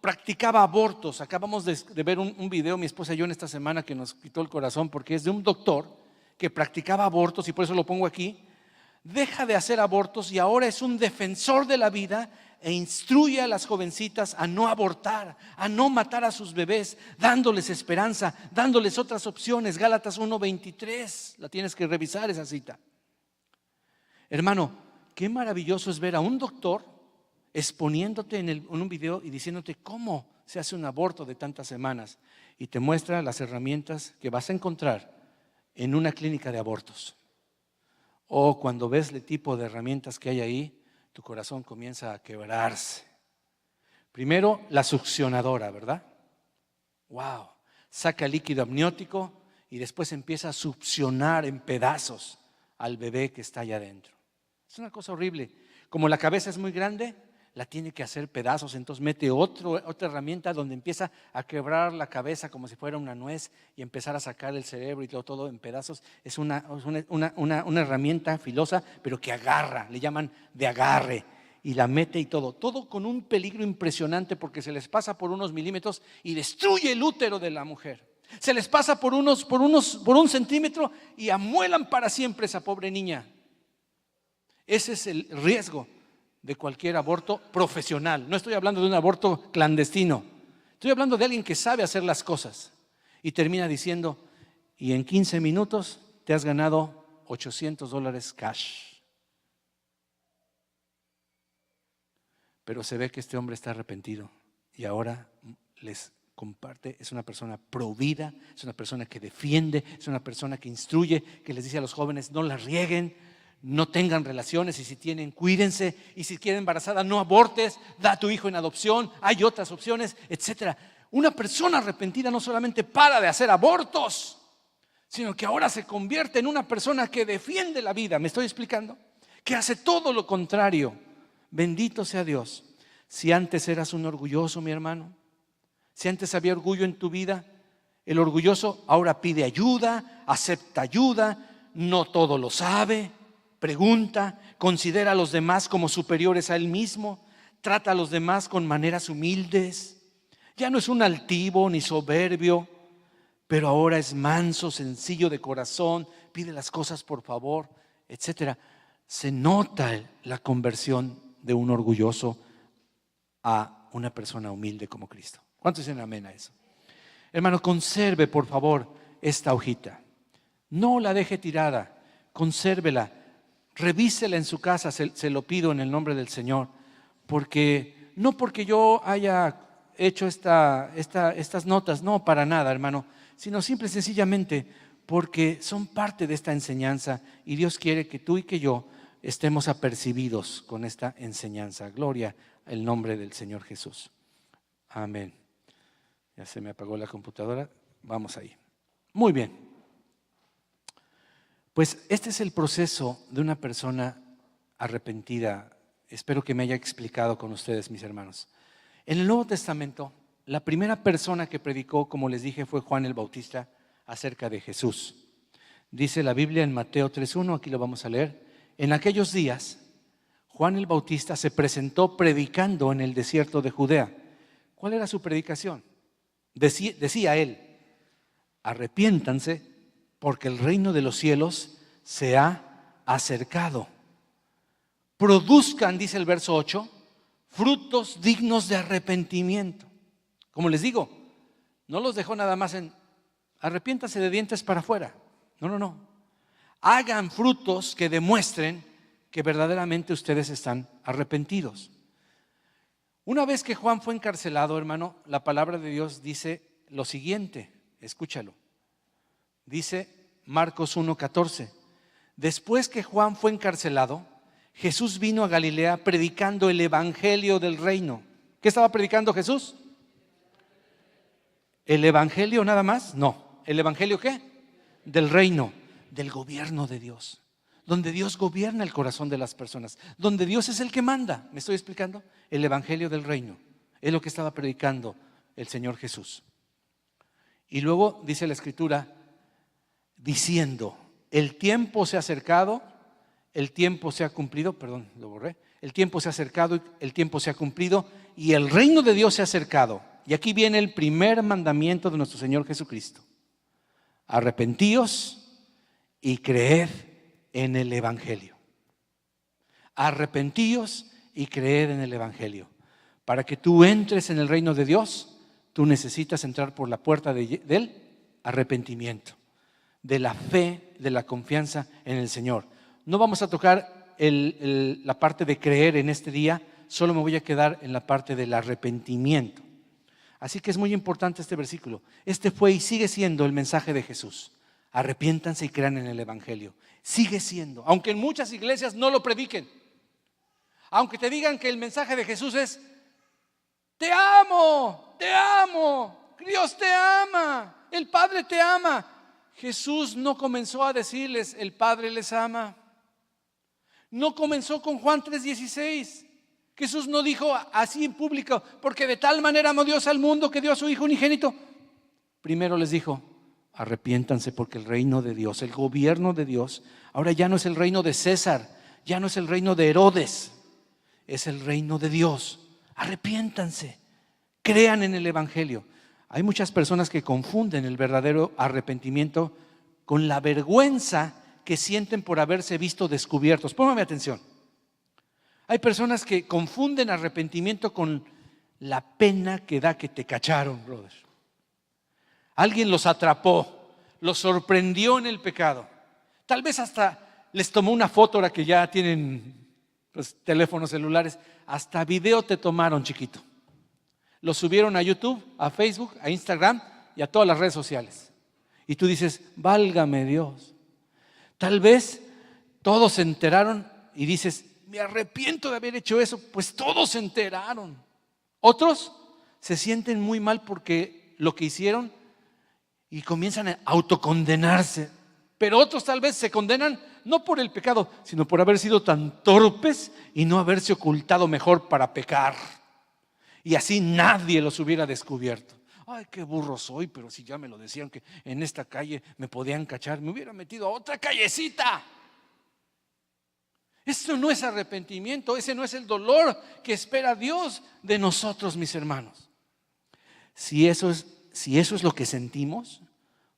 practicaba abortos, acabamos de ver un video, mi esposa y yo en esta semana, que nos quitó el corazón porque es de un doctor que practicaba abortos y por eso lo pongo aquí. Deja de hacer abortos y ahora es un defensor de la vida e instruye a las jovencitas a no abortar, a no matar a sus bebés, dándoles esperanza, dándoles otras opciones. Gálatas 1:23, la tienes que revisar esa cita. Hermano, qué maravilloso es ver a un doctor exponiéndote en un video y diciéndote cómo se hace un aborto de tantas semanas y te muestra las herramientas que vas a encontrar en una clínica de abortos. O cuando ves el tipo de herramientas que hay ahí, tu corazón comienza a quebrarse. Primero, la succionadora, ¿verdad? Wow, saca líquido amniótico y después empieza a succionar en pedazos al bebé que está allá adentro. Es una cosa horrible. Como la cabeza es muy grande, la tiene que hacer pedazos, entonces mete otra herramienta donde empieza a quebrar la cabeza como si fuera una nuez y empezar a sacar el cerebro y todo en pedazos. Es una herramienta filosa, pero que agarra, le llaman de agarre, y la mete y todo con un peligro impresionante porque se les pasa por unos milímetros y destruye el útero de la mujer. Se les pasa por un centímetro y amuelan para siempre esa pobre niña. Ese es el riesgo de cualquier aborto profesional. No estoy hablando de un aborto clandestino. Estoy hablando de alguien que sabe hacer las cosas. Y termina diciendo, y en 15 minutos te has ganado $800 cash. Pero se ve que este hombre está arrepentido y ahora les comparte. Es una persona provida, es una persona que defiende, es una persona que instruye, que les dice a los jóvenes no la rieguen, no tengan relaciones, y si tienen, cuídense, y si quieren embarazada, no abortes, da a tu hijo en adopción, hay otras opciones, etcétera. Una persona arrepentida no solamente para de hacer abortos, sino que ahora se convierte en una persona que defiende la vida. ¿Me estoy explicando? Que hace todo lo contrario. Bendito sea Dios. Si antes eras un orgulloso, mi hermano, si antes había orgullo en tu vida, el orgulloso ahora pide ayuda, acepta ayuda, no todo lo sabe, pregunta, considera a los demás como superiores a él mismo, trata a los demás con maneras humildes. Ya no es un altivo ni soberbio, pero ahora es manso, sencillo de corazón, pide las cosas por favor, etcétera. Se nota la conversión de un orgulloso a una persona humilde como Cristo. ¿Cuántos dicen amén a eso? Hermano, conserve por favor esta hojita. No la deje tirada, consérvela, revísela en su casa, se lo pido en el nombre del Señor, porque no porque yo haya hecho estas notas, no para nada, hermano, sino simple y sencillamente porque son parte de esta enseñanza y Dios quiere que tú y que yo estemos apercibidos con esta enseñanza. Gloria al nombre del Señor Jesús. Amén. Ya se me apagó la computadora. Vamos ahí. Muy bien. Pues este es el proceso de una persona arrepentida. Espero que me haya explicado con ustedes, mis hermanos. En el Nuevo Testamento, la primera persona que predicó, como les dije, fue Juan el Bautista acerca de Jesús. Dice la Biblia en Mateo 3:1, aquí lo vamos a leer. En aquellos días, Juan el Bautista se presentó predicando en el desierto de Judea. ¿Cuál era su predicación? Decía él, arrepiéntanse porque el reino de los cielos se ha acercado. Produzcan, dice el verso 8, frutos dignos de arrepentimiento. Como les digo, no los dejó nada más en arrepiéntase de dientes para afuera. No. Hagan frutos que demuestren que verdaderamente ustedes están arrepentidos. Una vez que Juan fue encarcelado, hermano, la palabra de Dios dice lo siguiente, escúchalo. Dice Marcos 1:14. Después que Juan fue encarcelado, Jesús vino a Galilea predicando el evangelio del reino. ¿Qué estaba predicando Jesús? ¿El evangelio nada más? No. ¿El evangelio qué? Del reino, del gobierno de Dios, donde Dios gobierna el corazón de las personas, donde Dios es el que manda. ¿Me estoy explicando? El evangelio del reino es lo que estaba predicando el Señor Jesús. Y luego dice la Escritura diciendo, el tiempo se ha acercado, el tiempo se ha cumplido, perdón, lo borré, el tiempo se ha acercado, el tiempo se ha cumplido y el reino de Dios se ha acercado. Y aquí viene el primer mandamiento de nuestro Señor Jesucristo. Arrepentíos y creed en el evangelio. Arrepentíos y creed en el evangelio. Para que tú entres en el reino de Dios, tú necesitas entrar por la puerta del arrepentimiento, de la fe, de la confianza en el Señor. No vamos a tocar la parte de creer en este día, solo me voy a quedar en la parte del arrepentimiento. Así que es muy importante este versículo. Este fue y sigue siendo el mensaje de Jesús. Arrepiéntanse y crean en el evangelio. Sigue siendo, aunque en muchas iglesias no lo prediquen, aunque te digan que el mensaje de Jesús es te amo, Dios te ama, el Padre te ama. Jesús no comenzó a decirles el Padre les ama. No comenzó con Juan 3:16. Jesús no dijo así en público, porque de tal manera amó Dios al mundo que dio a su Hijo unigénito. Primero les dijo, arrepiéntanse porque el reino de Dios, el gobierno de Dios, ahora ya no es el reino de César, ya no es el reino de Herodes, es el reino de Dios. Arrepiéntanse, crean en el evangelio. Hay muchas personas que confunden el verdadero arrepentimiento con la vergüenza que sienten por haberse visto descubiertos. Póngame atención. Hay personas que confunden arrepentimiento con la pena que da que te cacharon, brother. Alguien los atrapó, los sorprendió en el pecado. Tal vez hasta les tomó una foto, ahora que ya tienen pues, teléfonos celulares. Hasta video te tomaron, chiquito. Lo subieron a YouTube, a Facebook, a Instagram y a todas las redes sociales. Y tú dices, válgame Dios. Tal vez todos se enteraron y dices, me arrepiento de haber hecho eso. Pues todos se enteraron. Otros se sienten muy mal porque lo que hicieron y comienzan a autocondenarse. Pero otros tal vez se condenan no por el pecado, sino por haber sido tan torpes y no haberse ocultado mejor para pecar. Y así nadie los hubiera descubierto. Ay, qué burro soy, pero si ya me lo decían que en esta calle me podían cachar, me hubiera metido a otra callecita. Esto no es arrepentimiento, ese no es el dolor que espera Dios de nosotros, mis hermanos. Si eso es lo que sentimos,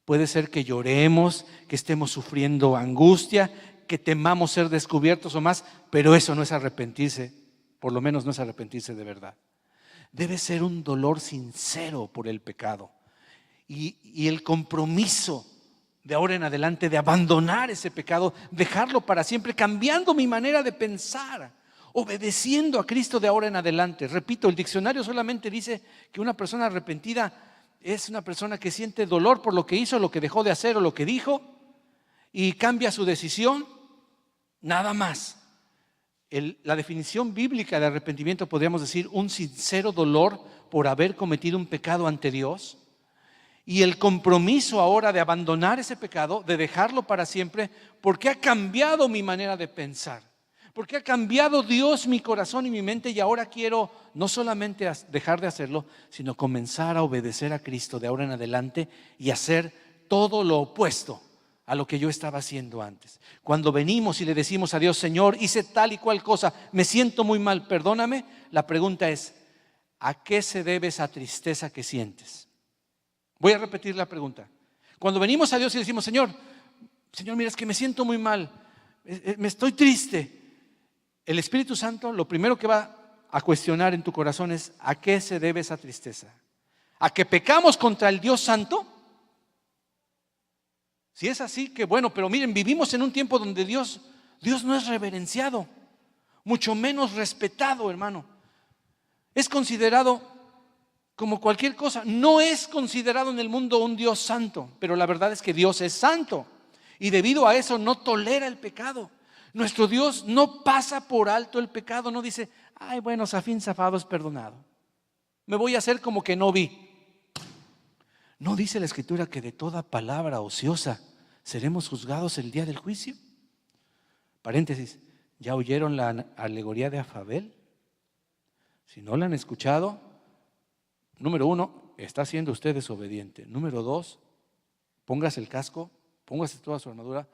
puede ser que lloremos, que estemos sufriendo angustia, que temamos ser descubiertos o más, pero eso no es arrepentirse, por lo menos no es arrepentirse de verdad. Debe ser un dolor sincero por el pecado y el compromiso de ahora en adelante de abandonar ese pecado, dejarlo para siempre, cambiando mi manera de pensar, obedeciendo a Cristo de ahora en adelante. Repito, el diccionario solamente dice que una persona arrepentida es una persona que siente dolor por lo que hizo, lo que dejó de hacer o lo que dijo y cambia su decisión, nada más. La definición bíblica de arrepentimiento podríamos decir un sincero dolor por haber cometido un pecado ante Dios y el compromiso ahora de abandonar ese pecado, de dejarlo para siempre, porque ha cambiado mi manera de pensar, porque ha cambiado Dios mi corazón y mi mente y ahora quiero no solamente dejar de hacerlo, sino comenzar a obedecer a Cristo de ahora en adelante y hacer todo lo opuesto a lo que yo estaba haciendo antes. Cuando venimos y le decimos a Dios, Señor, hice tal y cual cosa, me siento muy mal, perdóname, la pregunta es, ¿a qué se debe esa tristeza que sientes? Voy a repetir la pregunta. Cuando venimos a Dios y decimos, Señor, mira, es que me siento muy mal, me estoy triste. El Espíritu Santo lo primero que va a cuestionar en tu corazón es, ¿a qué se debe esa tristeza? ¿A que pecamos contra el Dios Santo? Si es así, que bueno, pero miren, vivimos en un tiempo donde Dios no es reverenciado, mucho menos respetado, hermano. Es considerado como cualquier cosa. No es considerado en el mundo un Dios santo, pero la verdad es que Dios es santo y debido a eso no tolera el pecado. Nuestro Dios no pasa por alto el pecado, no dice, ay, bueno, zafín zafado es perdonado. Me voy a hacer como que no vi. ¿No dice la Escritura que de toda palabra ociosa seremos juzgados el día del juicio? Paréntesis, ¿ya oyeron la alegoría de Afabel? Si no la han escuchado, número 1, está siendo usted desobediente. Número 2, póngase el casco, póngase toda su armadura,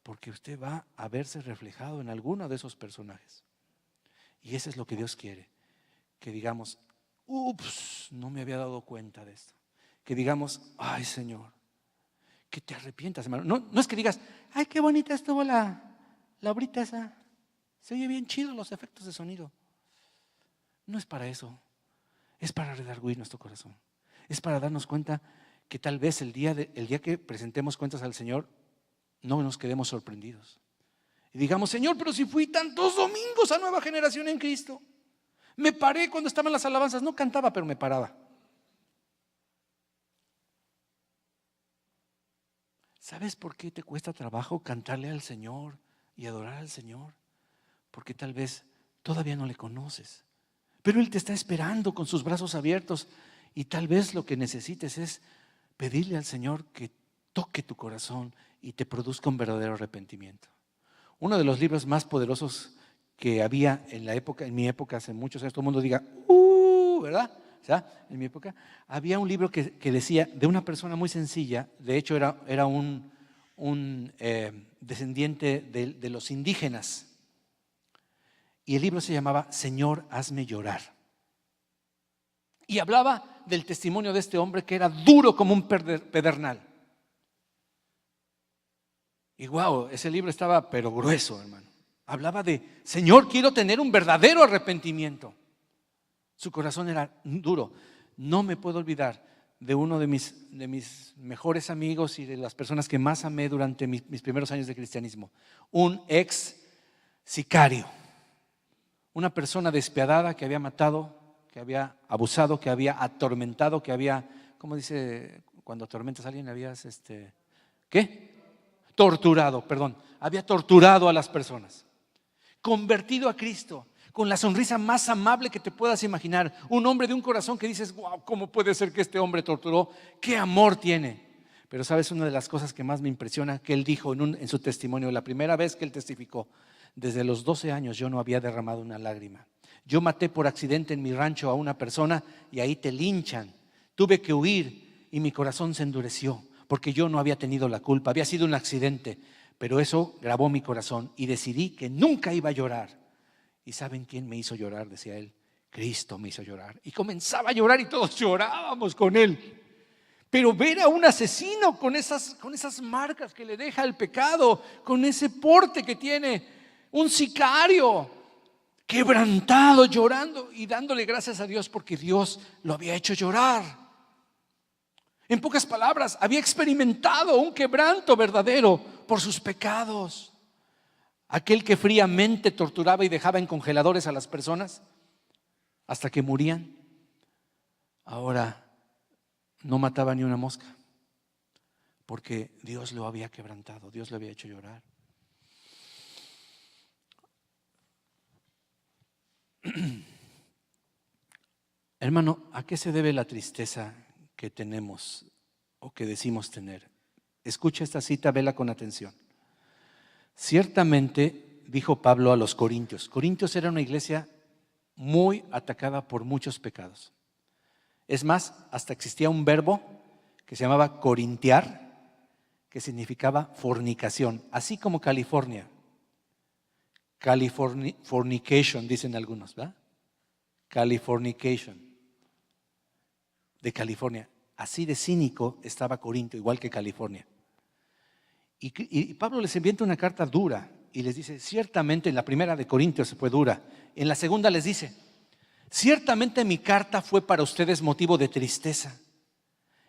porque usted va a verse reflejado en alguno de esos personajes. Y eso es lo que Dios quiere, que digamos, ups, no me había dado cuenta de esto. Que digamos, ay Señor, que te arrepientas, hermano. No es que digas, ay, qué bonita estuvo la obrita esa. Se oye bien chido los efectos de sonido. No es para eso. Es para redarguir nuestro corazón. Es para darnos cuenta que tal vez el día que presentemos cuentas al Señor, no nos quedemos sorprendidos. Y digamos, Señor, pero si fui tantos domingos a Nueva Generación en Cristo. Me paré cuando estaban las alabanzas. No cantaba, pero me paraba. ¿Sabes por qué te cuesta trabajo cantarle al Señor y adorar al Señor? Porque tal vez todavía no le conoces, pero Él te está esperando con sus brazos abiertos y tal vez lo que necesites es pedirle al Señor que toque tu corazón y te produzca un verdadero arrepentimiento. Uno de los libros más poderosos que había en mi época, hace muchos años, todo el mundo diga, ¿verdad? O sea, en mi época había un libro que decía de una persona muy sencilla, de hecho era un descendiente de los indígenas, y el libro se llamaba Señor, hazme llorar, y hablaba del testimonio de este hombre que era duro como un pedernal. Y wow, ese libro estaba pero grueso, hermano. Hablaba de, Señor, quiero tener un verdadero arrepentimiento. Su corazón era duro. No me puedo olvidar de uno de mis mejores amigos y de las personas que más amé durante mis primeros años de cristianismo. Un ex sicario. Una persona despiadada que había matado, que había abusado, que había atormentado, que había, ¿cómo dice cuando atormentas a alguien? Habías, ¿qué? Torturado, perdón. Había torturado a las personas. Convertido a Cristo, con la sonrisa más amable que te puedas imaginar. Un hombre de un corazón que dices, wow, ¿cómo puede ser que este hombre torturó? ¡Qué amor tiene! Pero sabes, una de las cosas que más me impresiona, que él dijo en su testimonio, la primera vez que él testificó, desde los 12 años yo no había derramado una lágrima. Yo maté por accidente en mi rancho a una persona y ahí te linchan. Tuve que huir y mi corazón se endureció porque yo no había tenido la culpa, había sido un accidente. Pero eso grabó mi corazón y decidí que nunca iba a llorar. ¿Y saben quién me hizo llorar? Decía él. Cristo me hizo llorar. Y comenzaba a llorar y todos llorábamos con él. Pero ver a un asesino con esas marcas que le deja el pecado, con ese porte que tiene, un sicario, quebrantado, llorando y dándole gracias a Dios porque Dios lo había hecho llorar. En pocas palabras, había experimentado un quebranto verdadero por sus pecados. Aquel que fríamente torturaba y dejaba en congeladores a las personas hasta que morían, ahora no mataba ni una mosca, porque Dios lo había quebrantado, Dios lo había hecho llorar. Hermano, ¿a qué se debe la tristeza que tenemos o que decimos tener? Escucha esta cita, vela con atención. Ciertamente, dijo Pablo a los corintios. Corintios era una iglesia muy atacada por muchos pecados. Es más, hasta existía un verbo que se llamaba corintiar, que significaba fornicación, así como California. Californication, dicen algunos, ¿verdad? Californication, de California. Así de cínico estaba Corinto, igual que California. Y Pablo les envía una carta dura y les dice, ciertamente en la primera de Corintios fue dura, en la segunda les dice, ciertamente mi carta fue para ustedes motivo de tristeza.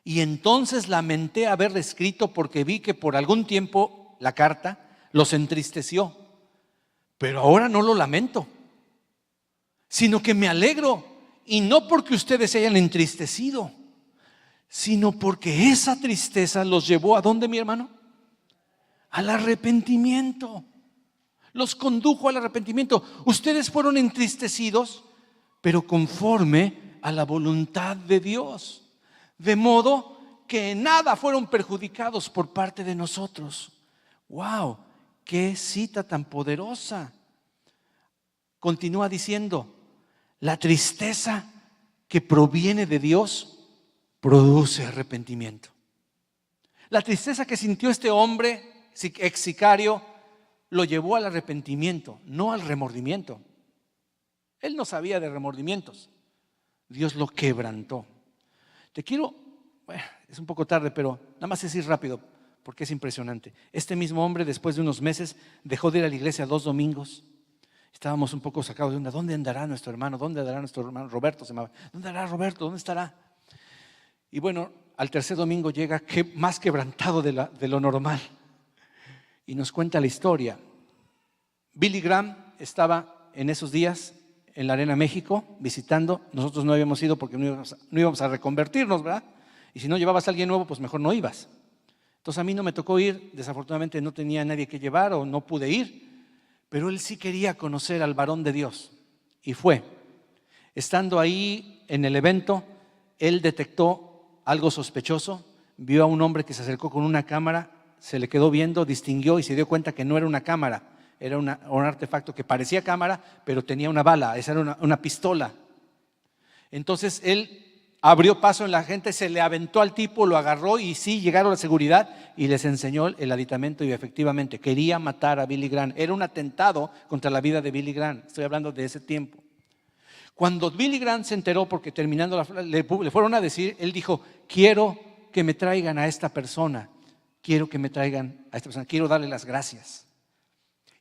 Y entonces lamenté haber escrito porque vi que por algún tiempo la carta los entristeció. Pero ahora no lo lamento, sino que me alegro, y no porque ustedes se hayan entristecido, sino porque esa tristeza los llevó ¿a dónde, mi hermano? Al arrepentimiento. Los condujo al arrepentimiento. Ustedes fueron entristecidos, pero conforme a la voluntad de Dios, de modo que en nada fueron perjudicados por parte de nosotros. ¡Wow! ¡Qué cita tan poderosa! Continúa diciendo, la tristeza que proviene de Dios produce arrepentimiento. La tristeza que sintió este hombre, ex sicario, lo llevó al arrepentimiento, no al remordimiento. Él no sabía de remordimientos. Dios lo quebrantó. Te quiero, bueno, es un poco tarde, pero nada más decir rápido, porque es impresionante. Este mismo hombre, después de unos meses, dejó de ir a la iglesia 2 domingos. Estábamos un poco sacados de onda. ¿Dónde andará nuestro hermano? ¿Dónde andará nuestro hermano? Roberto se llamaba. ¿Dónde andará Roberto? ¿Dónde estará? Y bueno, al tercer domingo llega más quebrantado de lo normal. Y nos cuenta la historia. Billy Graham estaba en esos días en la Arena México visitando. Nosotros no habíamos ido porque no íbamos a reconvertirnos, ¿verdad? Y si no llevabas a alguien nuevo, pues mejor no ibas. Entonces a mí no me tocó ir. Desafortunadamente no tenía nadie que llevar o no pude ir. Pero él sí quería conocer al varón de Dios y fue. Estando ahí en el evento, él detectó algo sospechoso, vio a un hombre que se acercó con una cámara, se le quedó viendo, distinguió y se dio cuenta que no era una cámara, era un artefacto que parecía cámara, pero tenía una bala, esa era una pistola. Entonces él abrió paso en la gente, se le aventó al tipo, lo agarró y sí, llegaron a la seguridad y les enseñó el aditamento y efectivamente quería matar a Billy Graham. Era un atentado contra la vida de Billy Graham, estoy hablando de ese tiempo. Cuando Billy Graham se enteró, porque terminando le fueron a decir, él dijo, quiero que me traigan a esta persona, quiero darle las gracias.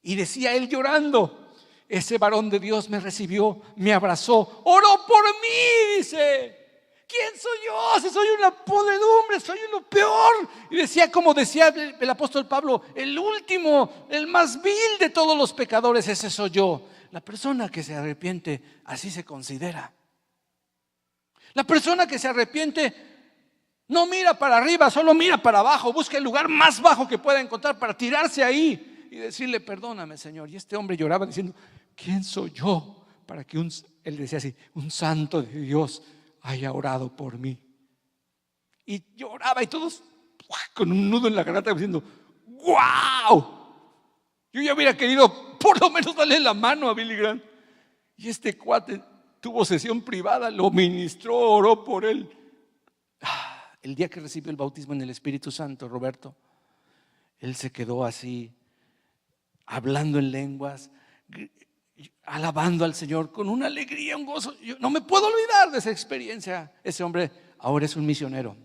Y decía él llorando: ese varón de Dios me recibió, me abrazó, oró por mí, dice. ¿Quién soy yo? Si soy una podredumbre, soy lo peor. Y decía, como decía el apóstol Pablo, el último, el más vil de todos los pecadores, ese soy yo. La persona que se arrepiente, así se considera. La persona que se arrepiente no mira para arriba, solo mira para abajo, busca el lugar más bajo que pueda encontrar para tirarse ahí y decirle: perdóname, Señor. Y este hombre lloraba diciendo: ¿quién soy yo para que él decía así, un santo de Dios haya orado por mí? Y lloraba y todos con un nudo en la garganta diciendo: ¡wow! Yo ya hubiera querido por lo menos darle la mano a Billy Graham. Y este cuate tuvo sesión privada, lo ministró, oró por él. El día que recibió el bautismo en el Espíritu Santo, Roberto, él se quedó así, hablando en lenguas, alabando al Señor con una alegría, un gozo. Yo no me puedo olvidar de esa experiencia. Ese hombre ahora es un misionero.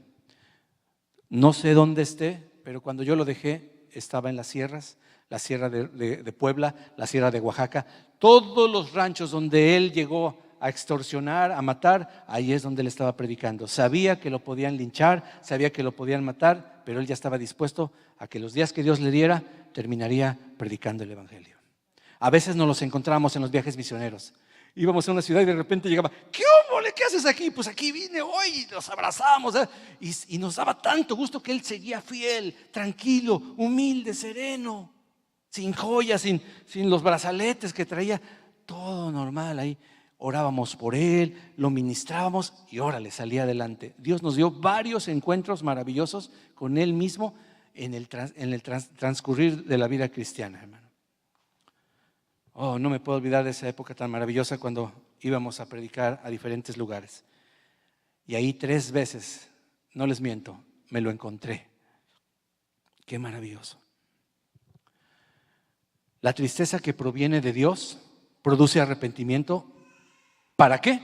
No sé dónde esté, pero cuando yo lo dejé estaba en las sierras, la sierra de Puebla, la sierra de Oaxaca, todos los ranchos donde él llegó a extorsionar, a matar, ahí es donde él estaba predicando. Sabía que lo podían linchar, sabía que lo podían matar, pero él ya estaba dispuesto a que los días que Dios le diera, terminaría predicando el evangelio. A veces nos los encontrábamos en los viajes misioneros. Íbamos a una ciudad y de repente llegaba: ¿qué hombre? ¿Qué haces aquí? Pues aquí vine hoy, y nos abrazábamos, ¿eh? Y nos daba tanto gusto que él seguía fiel, tranquilo, humilde, sereno, sin joyas, sin los brazaletes que traía, todo normal ahí. Orábamos por él, lo ministrábamos y órale, salía adelante. Dios nos dio varios encuentros maravillosos con él mismo en el transcurrir de la vida cristiana, hermano. Oh, no me puedo olvidar de esa época tan maravillosa cuando íbamos a predicar a diferentes lugares. Y ahí 3 veces, no les miento, me lo encontré. Qué maravilloso. La tristeza que proviene de Dios produce arrepentimiento. ¿Para qué?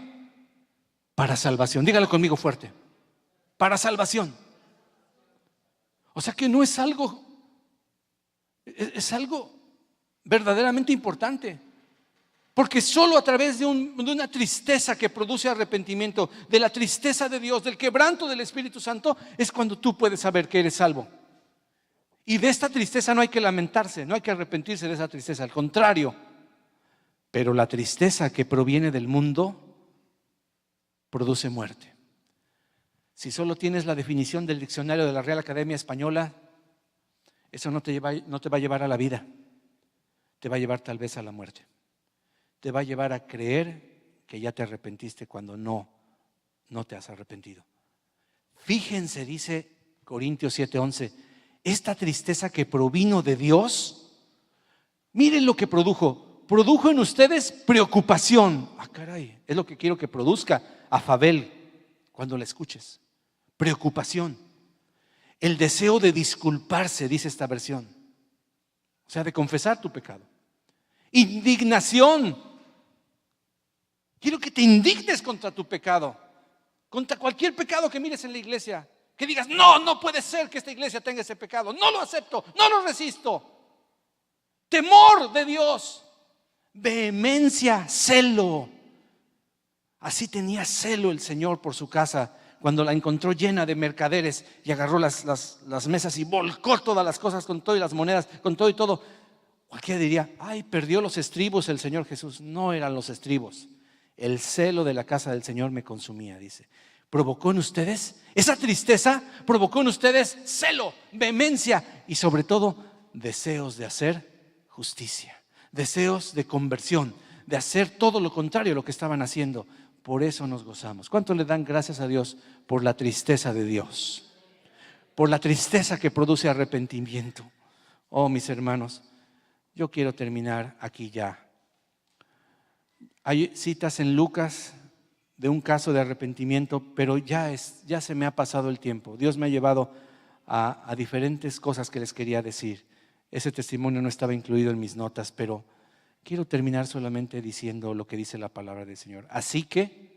Para salvación. Dígalo conmigo fuerte. Para salvación. O sea que no es algo, es algo verdaderamente importante. Porque solo a través de una tristeza que produce arrepentimiento, de la tristeza de Dios, del quebranto del Espíritu Santo, es cuando tú puedes saber que eres salvo. Y de esta tristeza no hay que lamentarse, no hay que arrepentirse de esa tristeza, al contrario. Pero la tristeza que proviene del mundo produce muerte. Si solo tienes la definición del diccionario de la Real Academia Española, eso no te va a llevar a la vida, te va a llevar tal vez a la muerte. Te va a llevar a creer que ya te arrepentiste cuando no te has arrepentido. Fíjense, dice Corintios 7:11, esta tristeza que provino de Dios, miren lo que produjo en ustedes preocupación. Caray, es lo que quiero que produzca a Fabel cuando la escuches. Preocupación. El deseo de disculparse, dice esta versión. O sea, de confesar tu pecado. Indignación. Quiero que te indignes contra tu pecado, contra cualquier pecado que mires en la iglesia. Que digas: no puede ser que esta iglesia tenga ese pecado, no lo acepto, no lo resisto. Temor de Dios, vehemencia, celo. Así tenía celo el Señor por su casa cuando la encontró llena de mercaderes y agarró las mesas y volcó todas las cosas con todo y las monedas, con todo y todo. Cualquiera diría: ay, perdió los estribos el Señor Jesús. No eran los estribos. El celo de la casa del Señor me consumía, dice. Provocó en ustedes, esa tristeza provocó en ustedes celo, vehemencia y sobre todo deseos de hacer justicia, deseos de conversión, de hacer todo lo contrario a lo que estaban haciendo. Por eso nos gozamos. ¿Cuánto le dan gracias a Dios por la tristeza de Dios? Por la tristeza que produce arrepentimiento. Oh, mis hermanos, yo quiero terminar aquí ya. Hay citas en Lucas de un caso de arrepentimiento, pero ya se me ha pasado el tiempo. Dios me ha llevado a diferentes cosas que les quería decir. Ese testimonio no estaba incluido en mis notas, pero quiero terminar solamente diciendo lo que dice la palabra del Señor. Así que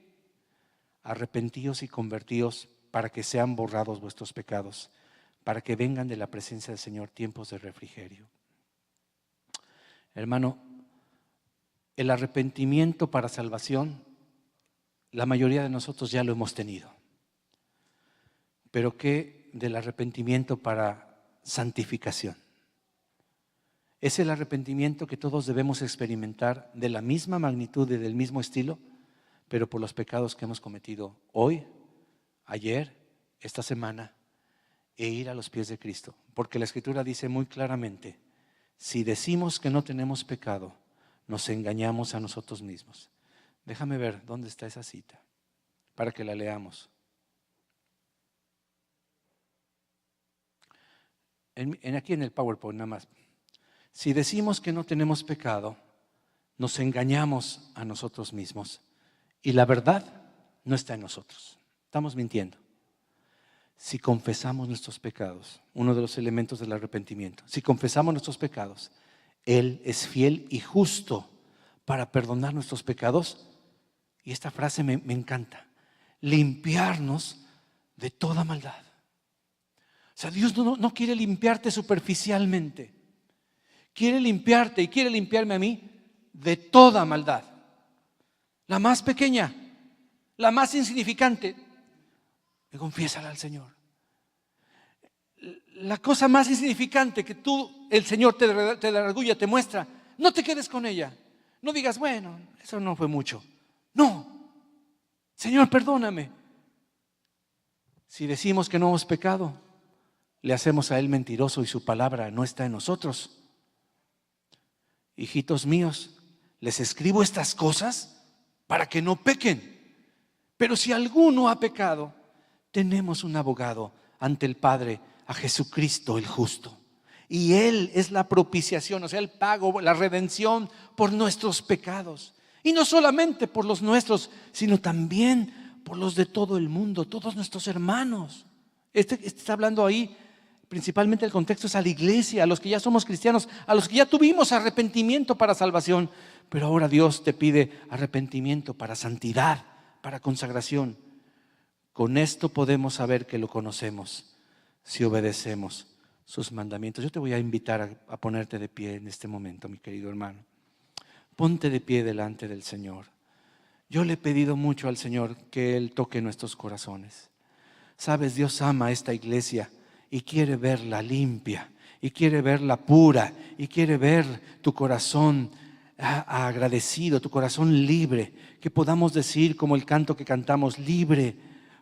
arrepentíos y convertíos para que sean borrados vuestros pecados, para que vengan de la presencia del Señor tiempos de refrigerio. Hermano, el arrepentimiento para salvación, la mayoría de nosotros ya lo hemos tenido. Pero ¿qué del arrepentimiento para santificación? ¿Es el arrepentimiento que todos debemos experimentar de la misma magnitud y del mismo estilo, pero por los pecados que hemos cometido hoy, ayer, esta semana, e ir a los pies de Cristo? Porque la Escritura dice muy claramente: si decimos que no tenemos pecado, nos engañamos a nosotros mismos. Déjame ver dónde está esa cita para que la leamos. Aquí en el PowerPoint nada más. Si decimos que no tenemos pecado, nos engañamos a nosotros mismos y la verdad no está en nosotros. Estamos mintiendo. Si confesamos nuestros pecados, uno de los elementos del arrepentimiento, si confesamos nuestros pecados, Él es fiel y justo para perdonar nuestros pecados. Y esta frase me encanta: limpiarnos de toda maldad. O sea, Dios no quiere limpiarte superficialmente. Quiere limpiarte y quiere limpiarme a mí de toda maldad. La más pequeña, la más insignificante, confiésala al Señor. La cosa más insignificante que el Señor te redarguya, te muestra, no te quedes con ella. No digas, bueno, eso no fue mucho. No, Señor, perdóname. Si decimos que no hemos pecado, le hacemos a Él mentiroso y su palabra no está en nosotros. Hijitos míos, les escribo estas cosas para que no pequen. Pero si alguno ha pecado, tenemos un abogado ante el Padre, a Jesucristo el justo. Y Él es la propiciación, o sea, el pago, la redención por nuestros pecados. Y no solamente por los nuestros, sino también por los de todo el mundo, todos nuestros hermanos. Este está hablando ahí, principalmente el contexto es a la iglesia, a los que ya somos cristianos, a los que ya tuvimos arrepentimiento para salvación. Pero ahora Dios te pide arrepentimiento para santidad, para consagración. Con esto podemos saber que lo conocemos si obedecemos sus mandamientos. Yo te voy a invitar a ponerte de pie en este momento, mi querido hermano. Ponte de pie delante del Señor. Yo le he pedido mucho al Señor que Él toque nuestros corazones. Sabes, Dios ama a esta iglesia y quiere verla limpia, y quiere verla pura, y quiere ver tu corazón agradecido, tu corazón libre, que podamos decir como el canto que cantamos: libre,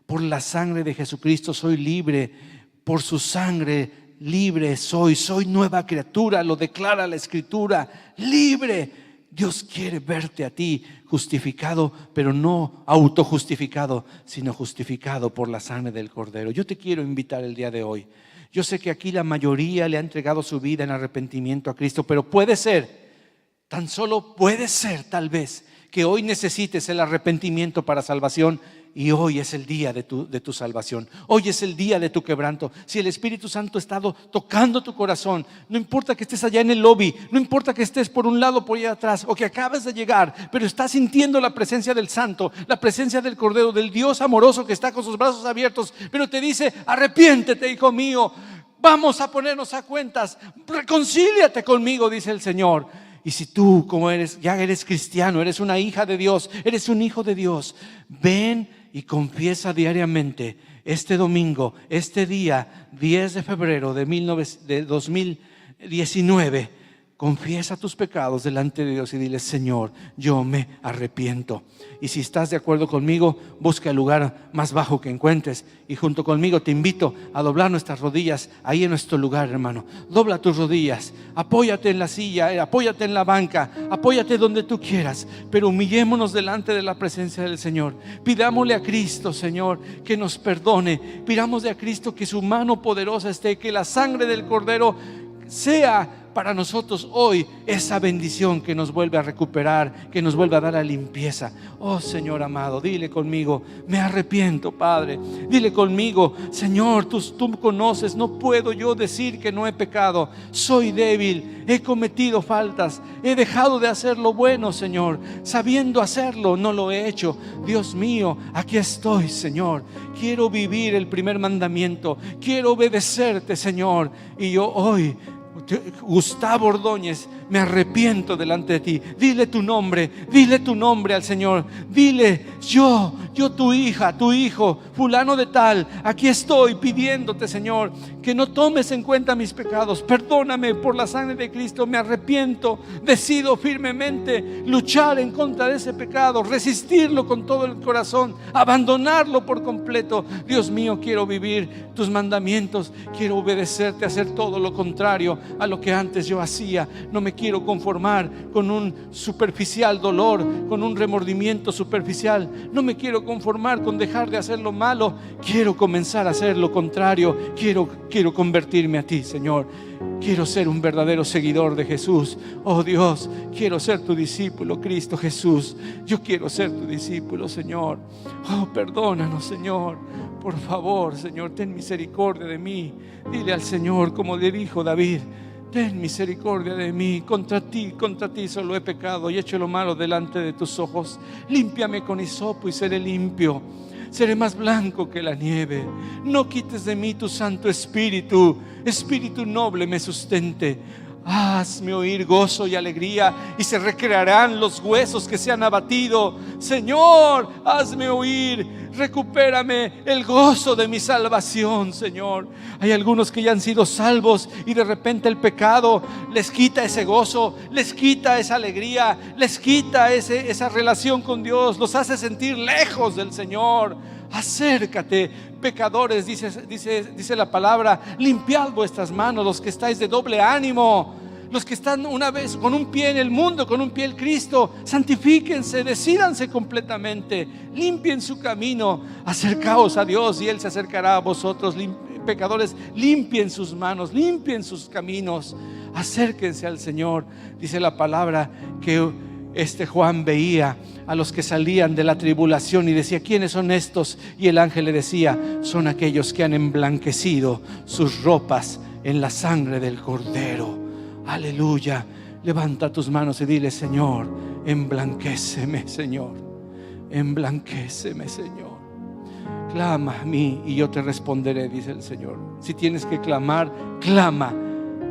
por la sangre de Jesucristo soy libre, por su sangre libre soy nueva criatura, lo declara la Escritura, libre. Dios quiere verte a ti justificado, pero no autojustificado, sino justificado por la sangre del Cordero. Yo te quiero invitar el día de hoy. Yo sé que aquí la mayoría le ha entregado su vida en arrepentimiento a Cristo, pero puede ser, tan solo puede ser tal vez, que hoy necesites el arrepentimiento para salvación. Y hoy es el día de tu salvación. Hoy es el día de tu quebranto. Si el Espíritu Santo ha estado tocando tu corazón, no importa que estés allá en el lobby, no importa que estés por un lado, por allá atrás, o que acabes de llegar, pero estás sintiendo la presencia del Santo, la presencia del Cordero, del Dios amoroso que está con sus brazos abiertos, pero te dice: arrepiéntete, hijo mío, vamos a ponernos a cuentas, reconcíliate conmigo, dice el Señor. Y si tú, como ya eres cristiano, eres una hija de Dios, eres un hijo de Dios, ven y confiesa diariamente este domingo, este día 10 de febrero de 2019. Confiesa tus pecados delante de Dios y dile: Señor, yo me arrepiento. Y si estás de acuerdo conmigo, busca el lugar más bajo que encuentres y junto conmigo te invito a doblar nuestras rodillas ahí en nuestro lugar, hermano. Dobla tus rodillas, apóyate en la silla, apóyate en la banca, apóyate donde tú quieras, pero humillémonos delante de la presencia del Señor. Pidámosle a Cristo, Señor, que nos perdone. Pidámosle a Cristo que su mano poderosa esté, que la sangre del Cordero sea para nosotros hoy esa bendición que nos vuelve a recuperar, que nos vuelve a dar la limpieza. Oh Señor amado, dile conmigo: me arrepiento, Padre. Dile conmigo: Señor, tú conoces, no puedo yo decir que no he pecado. Soy débil, he cometido faltas, he dejado de hacer lo bueno, Señor. Sabiendo hacerlo, no lo he hecho. Dios mío, aquí estoy, Señor. Quiero vivir el primer mandamiento, quiero obedecerte, Señor. Y yo hoy Gustavo Ordóñez, me arrepiento delante de ti. Dile tu nombre al Señor. Dile: yo tu hija, tu hijo, fulano de tal, aquí estoy pidiéndote, Señor, que no tomes en cuenta mis pecados. Perdóname por la sangre de Cristo, me arrepiento. Decido firmemente luchar en contra de ese pecado, resistirlo con todo el corazón, abandonarlo por completo. Dios mío, quiero vivir tus mandamientos, quiero obedecerte, hacer todo lo contrario a lo que antes yo hacía. No me quiero conformar con un superficial dolor, con un remordimiento superficial. No me quiero conformar con dejar de hacer lo malo. Quiero comenzar a hacer lo contrario. Quiero convertirme a ti, Señor. Quiero ser un verdadero seguidor de Jesús. Oh Dios, quiero ser tu discípulo, Cristo Jesús. Yo quiero ser tu discípulo, Señor. Oh, perdónanos, Señor. Por favor, Señor, ten misericordia de mí. Dile al Señor, como le dijo David: ten misericordia de mí. Contra ti solo he pecado y hecho lo malo delante de tus ojos. Límpiame con hisopo y seré limpio. Seré más blanco que la nieve. No quites de mí tu Santo Espíritu. Espíritu noble me sustente. Hazme oír gozo y alegría, y se recrearán los huesos que se han abatido. Señor, hazme oír, recupérame el gozo de mi salvación, Señor. Hay algunos que ya han sido salvos y de repente el pecado les quita ese gozo, les quita esa alegría, les quita esa relación con Dios, los hace sentir lejos del Señor. Acércate, pecadores, dice la palabra: limpiad vuestras manos, los que estáis de doble ánimo, los que están una vez con un pie en el mundo, con un pie en Cristo. Santifíquense, decídanse completamente, limpien su camino, acercaos a Dios y Él se acercará a vosotros. Pecadores, limpien sus manos, limpien sus caminos, acérquense al Señor. Dice la palabra que Juan veía a los que salían de la tribulación y decía: ¿quiénes son estos? Y el ángel le decía: son aquellos que han emblanquecido sus ropas en la sangre del Cordero. Aleluya. Levanta tus manos y dile: Señor, emblanquéceme, Señor, emblanquéceme, Señor. Clama a mí y yo te responderé, dice el Señor. Si tienes que clamar, clama.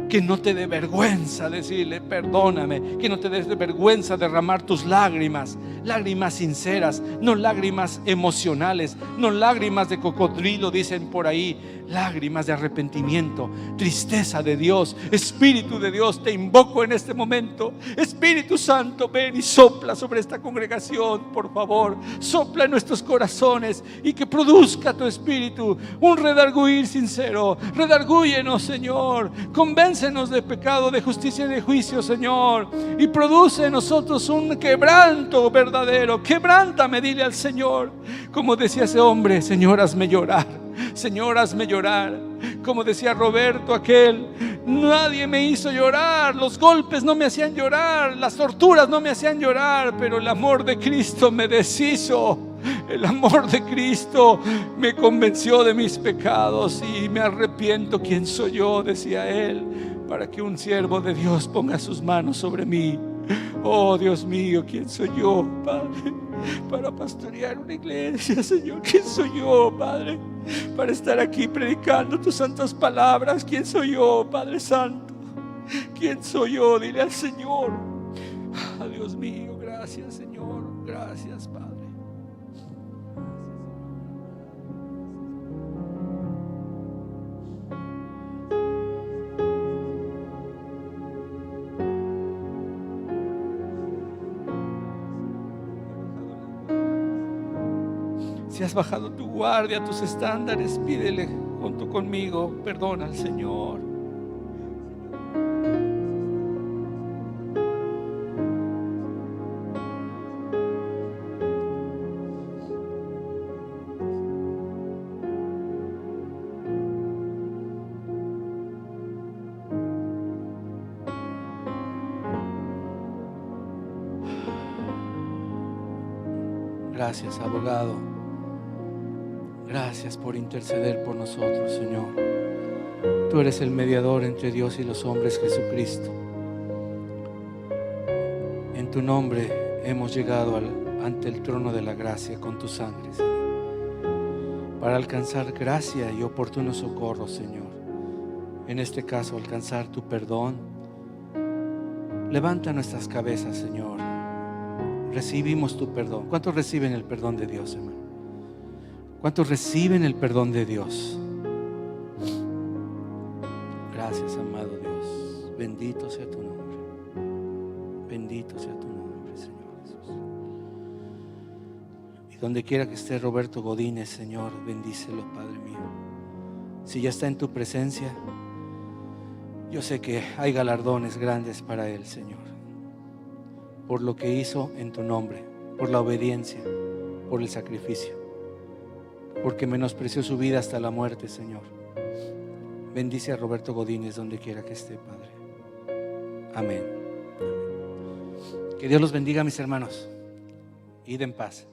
Que no te dé vergüenza decirle: perdóname. Que no te dé vergüenza derramar tus lágrimas, lágrimas sinceras, no lágrimas emocionales, no lágrimas de cocodrilo, dicen por ahí. Lágrimas de arrepentimiento, tristeza de Dios. Espíritu de Dios, te invoco en este momento. Espíritu Santo, ven y sopla sobre esta congregación, por favor. Sopla en nuestros corazones y que produzca tu Espíritu un redarguir sincero. Redargúyenos, Señor. Convéncenos de pecado, de justicia y de juicio, Señor, y produce en nosotros un quebranto verdadero. Quebrántame, dile al Señor, como decía ese hombre: Señor, hazme llorar. Señor, hazme llorar. Como decía Roberto aquel: nadie me hizo llorar, los golpes no me hacían llorar, las torturas no me hacían llorar, pero el amor de Cristo me deshizo. El amor de Cristo me convenció de mis pecados y me arrepiento. ¿Quién soy yo?, decía él, para que un siervo de Dios ponga sus manos sobre mí. Oh Dios mío, ¿quién soy yo, Padre, para pastorear una iglesia, Señor? ¿Quién soy yo, Padre, para estar aquí predicando tus santas palabras? ¿Quién soy yo, Padre Santo? ¿Quién soy yo? Dile al Señor. Ah, Dios mío, gracias, Señor. Gracias, Padre. Si has bajado tu guardia, tus estándares, pídele junto conmigo perdón al Señor. Gracias, abogado. Gracias por interceder por nosotros, Señor. Tú eres el mediador entre Dios y los hombres, Jesucristo. En tu nombre hemos llegado ante el trono de la gracia con tu sangre, Señor, para alcanzar gracia y oportuno socorro, Señor, en este caso, alcanzar tu perdón. Levanta nuestras cabezas, Señor. Recibimos tu perdón. ¿Cuántos reciben el perdón de Dios, hermano? ¿Cuántos reciben el perdón de Dios? Gracias, amado Dios. Bendito sea tu nombre. Bendito sea tu nombre, Señor Jesús. Y donde quiera que esté Roberto Godínez, Señor, bendícelo, Padre mío. Si ya está en tu presencia, yo sé que hay galardones grandes para él, Señor, por lo que hizo en tu nombre, por la obediencia, por el sacrificio, porque menospreció su vida hasta la muerte, Señor. Bendice a Roberto Godínez donde quiera que esté, Padre. Amén. Que Dios los bendiga, mis hermanos. Id en paz.